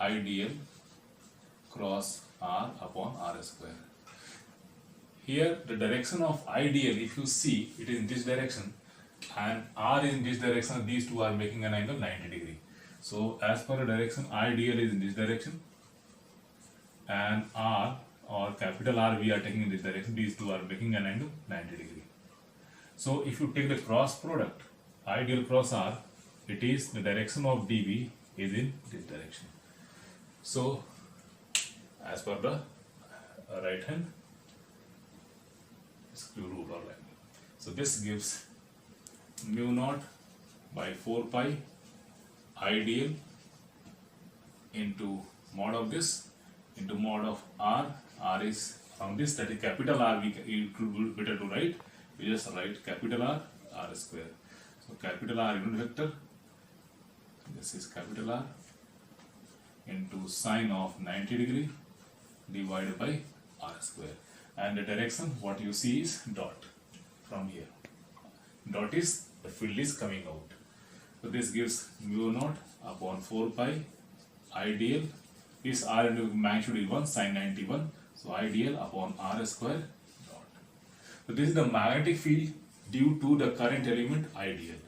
ideal cross R upon R square. Here the direction of ideal, if you see, it is in this direction and R is in this direction. These two are making an angle 90 degree. So as per the direction, ideal is in this direction and R or capital R we are taking in this direction. These two are making an angle 90 degree. So if you take the cross product, ideal cross R, it is the direction of dB is in this direction. So as per the right hand screw rule or line. So this gives mu naught by 4 pi ideal into mod of this into mod of R. R is from this, that is capital R. It could be better to write. We just write capital R, R square. So capital R unit vector this is capital R into sine of 90 degree divided by R square. And the direction what you see is dot from here. Dot is the field is coming out. So this gives mu naught upon 4 pi I dl. This R into magnitude is 1 sine 91. So I dl upon R square dot. So this is the magnetic field due to the current element I dl.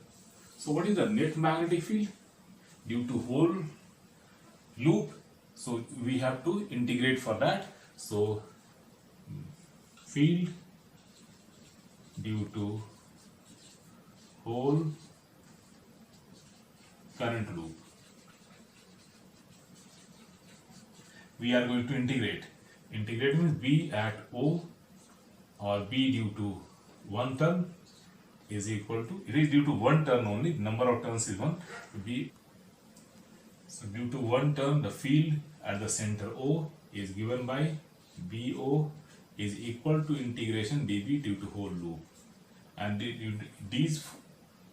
So what is the net magnetic field due to whole loop? So we have to integrate for that. So field due to whole current loop, we are going to integrate. Integrate means B at O or B due to one turn is equal to, it is due to one turn only, number of turns is 1, B. So due to one turn, the field at the center O is given by BO is equal to integration dB due to whole loop. And these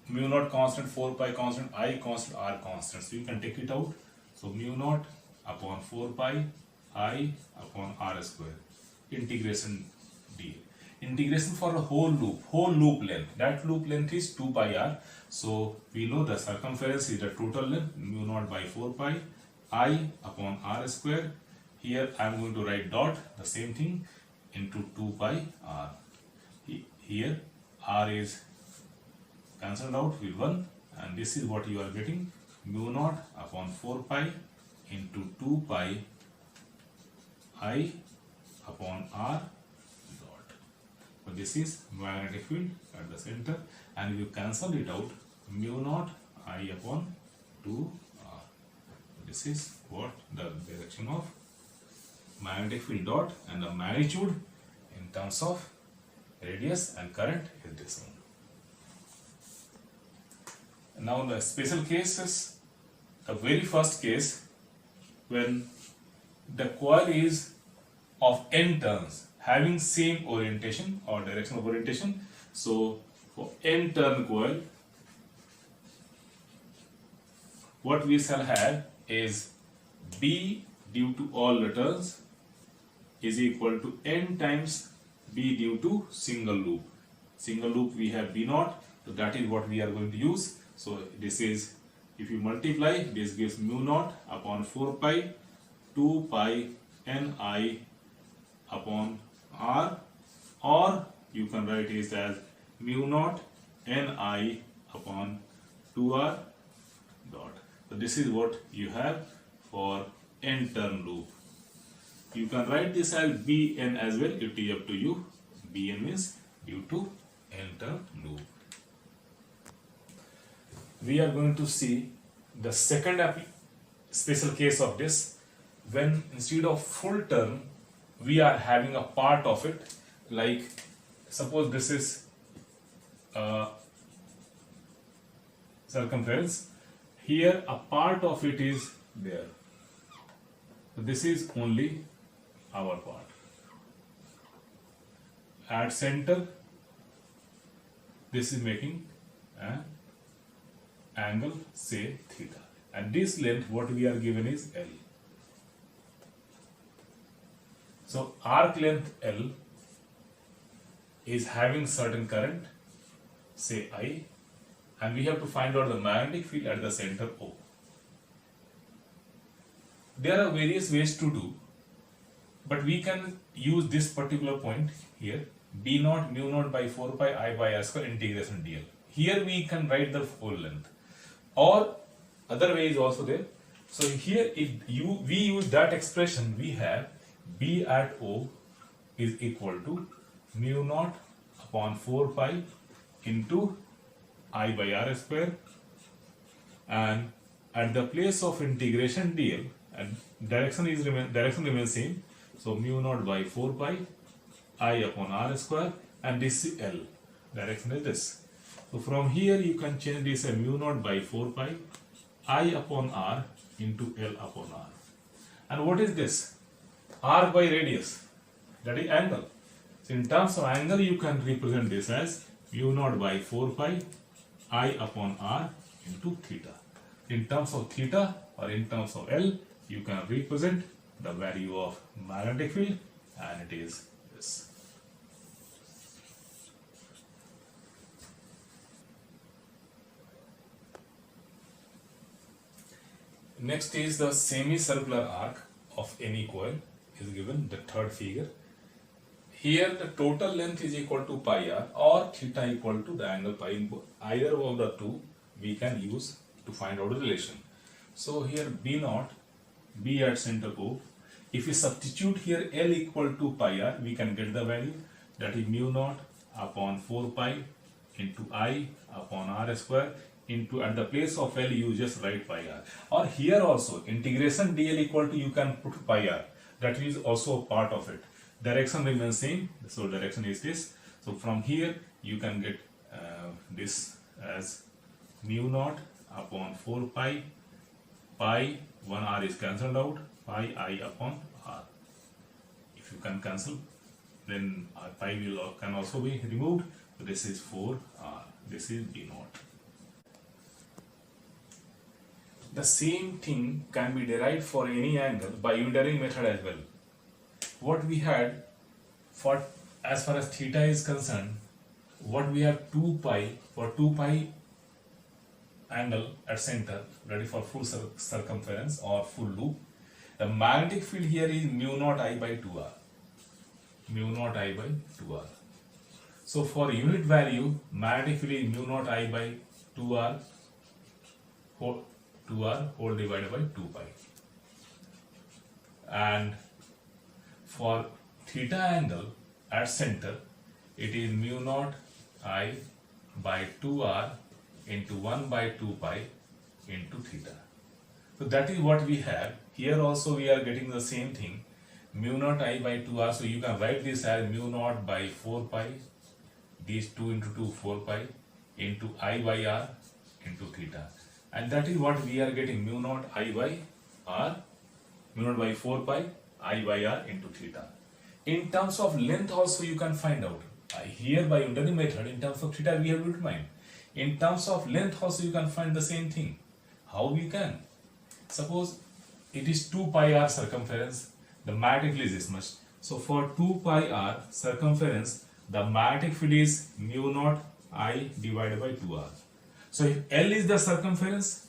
mu naught constant, 4 pi constant, I constant, R constant. So you can take it out. So mu naught upon 4 pi I upon R square. Integration D. Integration for a whole loop length. That loop length is 2 pi R. So we know the circumference is the total length, mu naught by 4 pi I upon R square. Here I am going to write dot, the same thing, into 2 pi R. Here R is cancelled out with 1, and this is what you are getting, mu naught upon 4 pi into 2 pi I upon R dot. So this is magnetic field at the center, and if you cancel it out, mu naught I upon 2 R. This is what the direction of magnetic field dot, and the magnitude in terms of radius and current is this one. Now the special case is the very first case when the coil is of n turns having same orientation or direction of orientation. So for n turn coil, what we shall have is B due to all the turns is equal to n times B due to single loop. Single loop we have B naught, so that is what we are going to use. So this is, if you multiply, this gives mu naught upon 4 pi 2 pi Ni upon R, or you can write it as mu naught Ni upon 2R dot. So this is what you have for n turn loop. You can write this as Bn as well, it is up to you. Bn means due to n turn loop. We are going to see the second special case of this, when instead of full turn we are having a part of it, like suppose this is circumference, here a part of it is there. So this is only our part. At center, this is making an angle, say theta, and this length what we are given is L. So arc length L is having certain current, say I, and we have to find out the magnetic field at the center O. There are various ways to do, but we can use this particular point here, B naught mu naught by 4 pi I by R square integration dl. Here we can write the whole length, or other way is also there. So here if we use that expression, we have B at O is equal to mu naught upon 4 pi into I by R square, and at the place of integration dl, and direction remains same, so mu naught by 4 pi I upon R square, and this is L, direction is this. So from here you can change this as mu naught by 4 pi I upon R into L upon R. And what is this? R by radius, that is angle. So in terms of angle you can represent this as mu naught by 4 pi I upon R into theta. in terms of theta or in terms of L, you can represent the value of magnetic field, and it is this. Next is the semicircular arc of any coil is given, the third figure. Here the total length is equal to pi r or theta equal to the angle pi. Either of the two we can use to find out the relation. So here B naught, B at center O. If we substitute here L equal to pi r, we can get the value, that is mu naught upon 4 pi into I upon r square into, at the place of L you just write pi r. Or here also integration dl equal to, you can put pi r. That is also a part of it. Direction remains same, so direction is this. So from here you can get this as mu naught upon 4 pi, pi 1 r is cancelled out, pi I upon r. If you can cancel, then pi will can also be removed. So this is 4 r, this is B naught. The same thing can be derived for any angle by unitary method as well. What we had for, as far as theta is concerned, what we have 2 pi, for 2 pi angle at center, ready for full circumference or full loop. The magnetic field here is mu naught I by 2r. Mu naught I by 2r. So for unit value, magnetic field is mu naught I by 2r whole divided by 2 pi. And for theta angle at center, it is mu naught I by 2r into 1 by 2 pi into theta. So that is what we have. Here also we are getting the same thing, mu naught I by 2r. So you can write this as mu naught by 4 pi, these 2 into 2, 4 pi into I by r into theta. And that is what we are getting, mu naught I by r, mu naught by 4 pi, I by r into theta. In terms of length also you can find out. Here by unitary method, in terms of theta we have determined. In terms of length also you can find the same thing. How we can? Suppose it is 2 pi r circumference, the magnetic field is this much. So for 2 pi r circumference, the magnetic field is mu naught I divided by 2r. So if L is the circumference,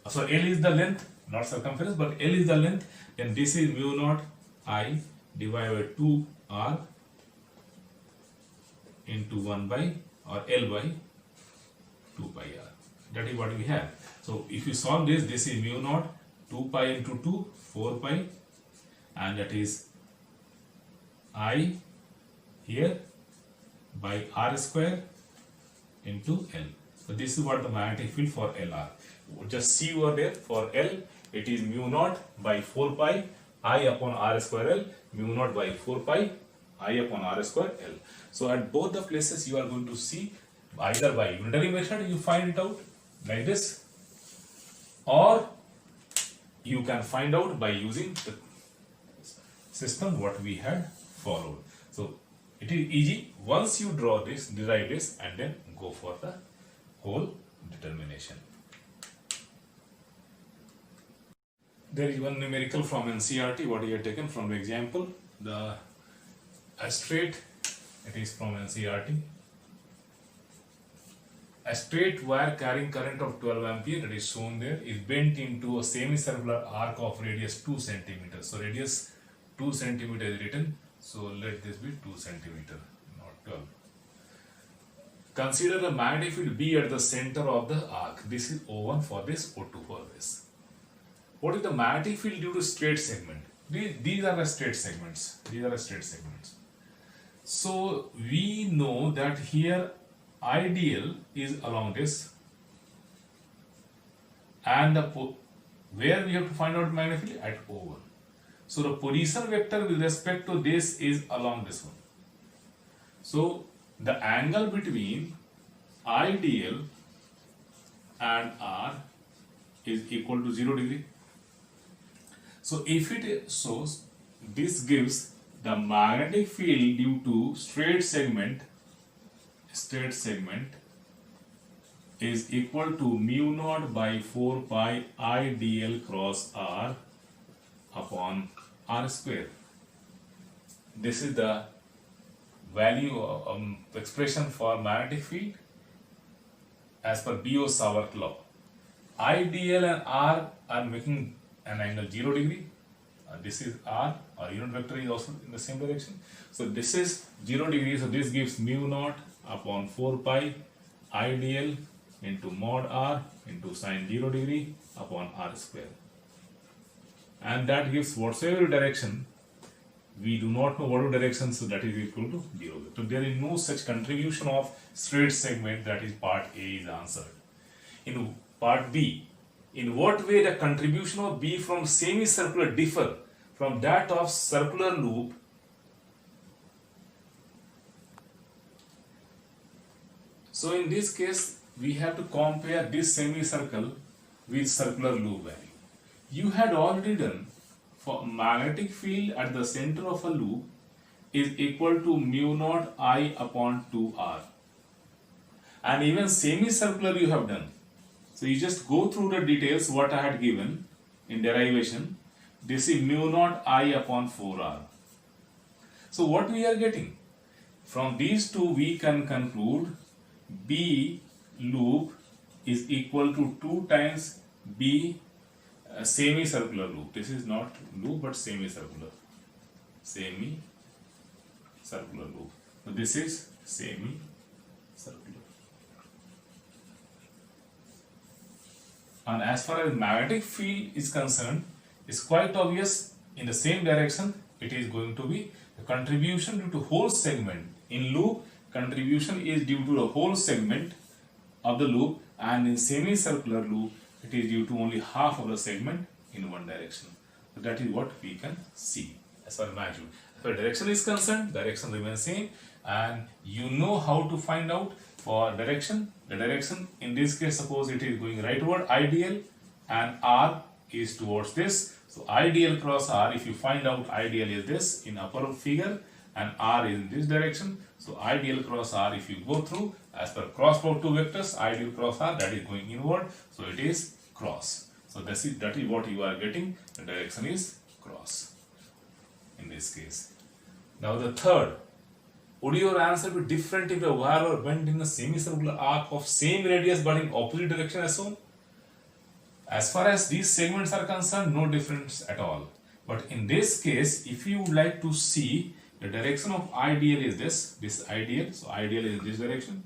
so L is the length, not circumference, but L is the length, then this is mu naught I divided by 2r into 1 by, or L by 2 pi r. That is what we have. So if you solve this, this is mu naught 2 pi into 2, 4 pi, and that is I here by r square into L. So this is what the magnetic field for L are. Just see over there, for L it is mu naught by 4 pi I upon r square L, mu naught by 4 pi I upon r square L. So at both the places you are going to see, either by unitary method you find it out like this, or you can find out by using the system what we had followed. So it is easy once you draw this, derive this, and then go for the whole determination. There is one numerical from NCERT, what you have taken from the example. A straight, it is from NCERT. A straight wire carrying current of 12 ampere, that is shown there, is bent into a semicircular arc of radius 2 centimeters. So radius 2 centimeter is written. So let this be 2 centimeter, not 12. Consider the magnetic field B at the center of the arc. This is O1 for this, O2 for this. What is the magnetic field due to straight segment? These are the straight segments. These are the straight segments. So we know that here ideal is along this, and where we have to find out magnetic field at O1. So the position vector with respect to this is along this one. So the angle between ideal and R is equal to 0 degree. So if it shows, this gives the magnetic field due to straight segment is equal to mu naught by 4 pi I dl cross r upon r square. This is the value expression for magnetic field as per Biot-Savart law. I dl and r are making an angle 0 degree. This is r, or unit vector is also in the same direction. So this is 0 degree, so this gives mu naught upon 4 pi I dl into mod r into sine 0 degree upon r square. And that gives whatsoever direction, we do not know what direction, so that is equal to 0. So there is no such contribution of straight segment, that is part A is answered. In part B, in what way the contribution of B from semicircular differ from that of circular loop? So in this case, we have to compare this semicircle with circular loop value. You had already done for magnetic field at the center of a loop is equal to mu naught I upon 2r. And even semicircular you have done. So you just go through the details what I had given in derivation. This is mu naught I upon 4r. So what we are getting? From these two we can conclude B loop is equal to 2 times B semicircular loop. This is not loop but semicircular. Semicircular loop. So this is semicircular. And as far as magnetic field is concerned, it's quite obvious in the same direction. It is going to be the contribution due to whole segment. In loop, contribution is due to the whole segment of the loop, and in semicircular loop, it is due to only half of the segment in one direction. So that is what we can see as far as magnitude. As far as direction is concerned, direction remains same, and you know how to find out for direction. The direction in this case, suppose it is going rightward, IDL, and R is towards this. So IDL cross R, if you find out IDL is this in upper figure and R is in this direction. So IDL cross R, if you go through as per cross product two vectors, IDL cross R, that is going inward. So it is cross. So that is what you are getting. The direction is cross in this case. Now the third. Would your answer be different if the wire were bent in a semicircular arc of same radius but in opposite direction as shown? As far as these segments are concerned, no difference at all. But in this case, if you would like to see the direction of IDL is this IDL, so IDL is in this direction,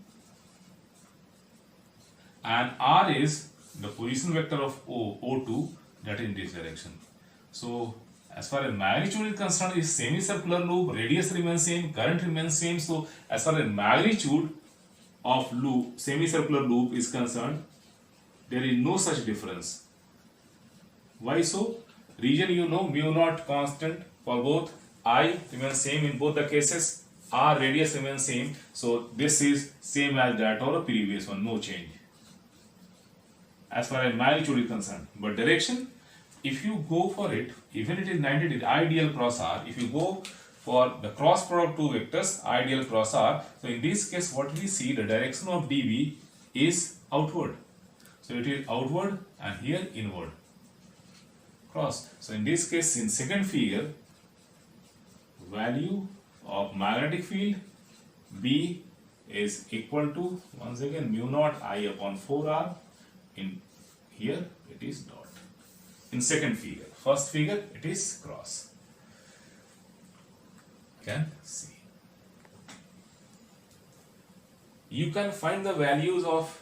and R is the position vector of O2, that is in this direction. So as far as magnitude is concerned, is semicircular loop, radius remains same, current remains same. So as far as magnitude of loop, semicircular loop is concerned, there is no such difference. Why so? Region you know, mu naught constant for both, I remains same in both the cases, R radius remains same. So this is same as that or a previous one, no change as far as magnitude is concerned. But direction, if you go for it, even it is 90 degree IDL cross R, if you go for the cross product two vectors IDL cross R, so in this case what we see, the direction of DB is outward. So it is outward and here inward cross. So in this case, in second figure, value of magnetic field B is equal to, once again, mu naught I upon 4R. In here it is dot. In second figure, first figure it is cross. Can see. You can find the values of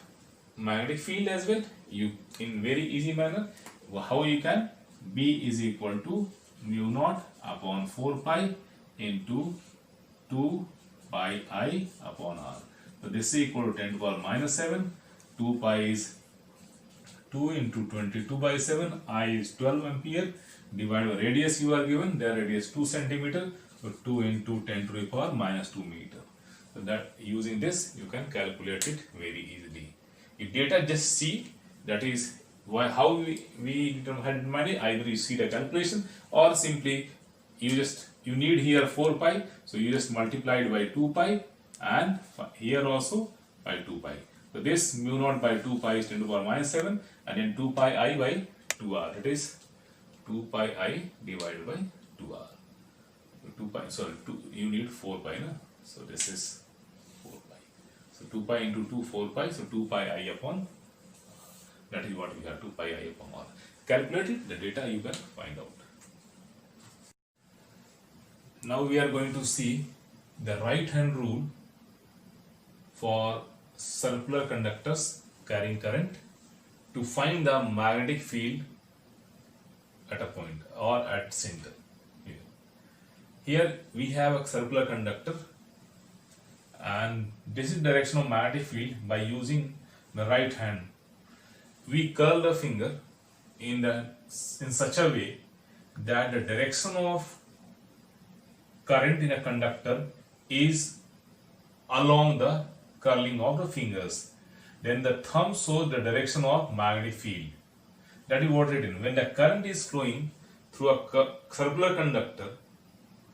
magnetic field as well. You in very easy manner. How you can? B is equal to mu naught upon 4 pi into 2 pi I upon R. So this is equal to 10 to the power minus 7. 2 pi is 2 into 22 by 7. I is 12 ampere. Divided by radius you are given. Their radius 2 centimeter. So 2 into 10 to the power minus 2 meter. So that using this you can calculate it very easily. If data just see, that is why how we had in mind, either you see the calculation or simply you need here 4 pi, so you just multiply it by 2 pi and here also by 2 pi. So this mu naught by 2 pi is 10 to the power minus 7, and then 2 pi I by 2r. It is 2 pi I divided by 2r. So 2 pi, sorry, you need 4 pi, no? So this is 4 pi. So 2 pi into 2, 4 pi, so 2 pi I upon, that is what we have, 2 pi I upon r. Calculate it, the data you can find out. Now we are going to see the right hand rule for circular conductors carrying current to find the magnetic field at a point or at center. Here we have a circular conductor, and this is direction of magnetic field. By using the right hand, we curl the finger in such a way that the direction of current in a conductor is along the curling of the fingers. Then the thumb shows the direction of magnetic field. That is what written. When the current is flowing through a circular conductor,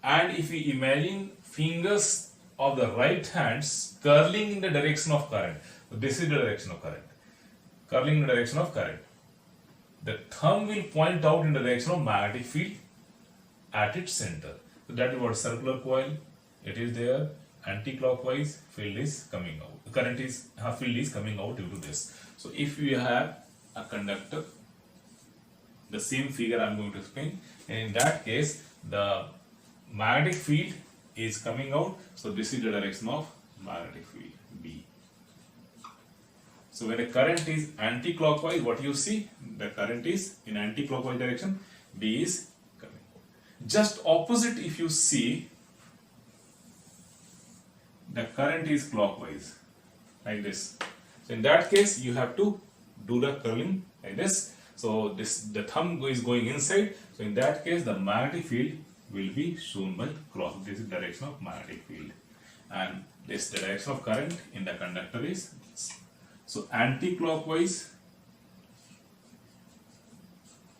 and if we imagine fingers of the right hands curling in the direction of current, so this is the direction of current, curling in the direction of current, the thumb will point out in the direction of magnetic field at its center. So that is what circular coil, it is there, anti-clockwise, field is coming out, current is, field is coming out due to this. So if we have a conductor, the same figure I am going to explain, and in that case the magnetic field is coming out, so this is the direction of magnetic field, B. So when the current is anti-clockwise, what you see, the current is in anti-clockwise direction, B is coming out. Just opposite, if you see, the current is clockwise, like this. So in that case, you have to do the curling like this. So the thumb is going inside. So in that case, the magnetic field will be shown by cross. This is direction of magnetic field, and this the direction of current in the conductor is this. So anti-clockwise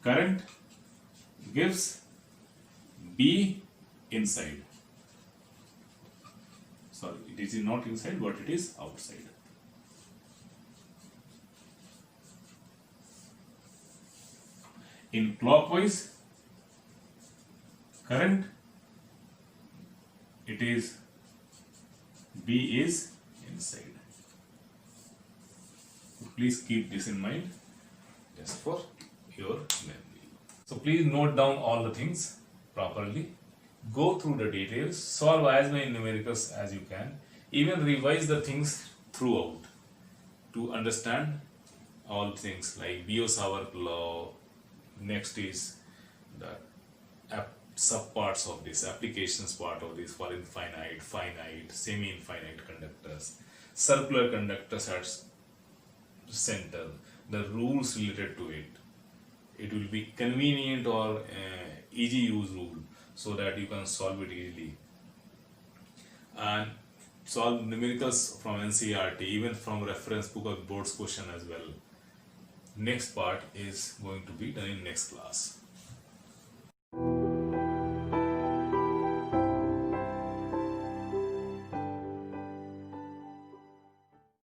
current gives B inside. Sorry, it is not inside, but it is outside. In clockwise current, it is B is inside. So please keep this in mind just for your memory. So please note down all the things properly. Go through the details, solve as many numericals as you can, even revise the things throughout to understand all things like Biot-Savart law. Next is the subparts of this, applications part of this for infinite, finite, semi-infinite conductors, circular conductors at center, the rules related to it. It will be convenient or easy use rule, so that you can solve it easily and solve numericals from NCERT, even from reference book or board's question as well. Next part is going to be done in next class.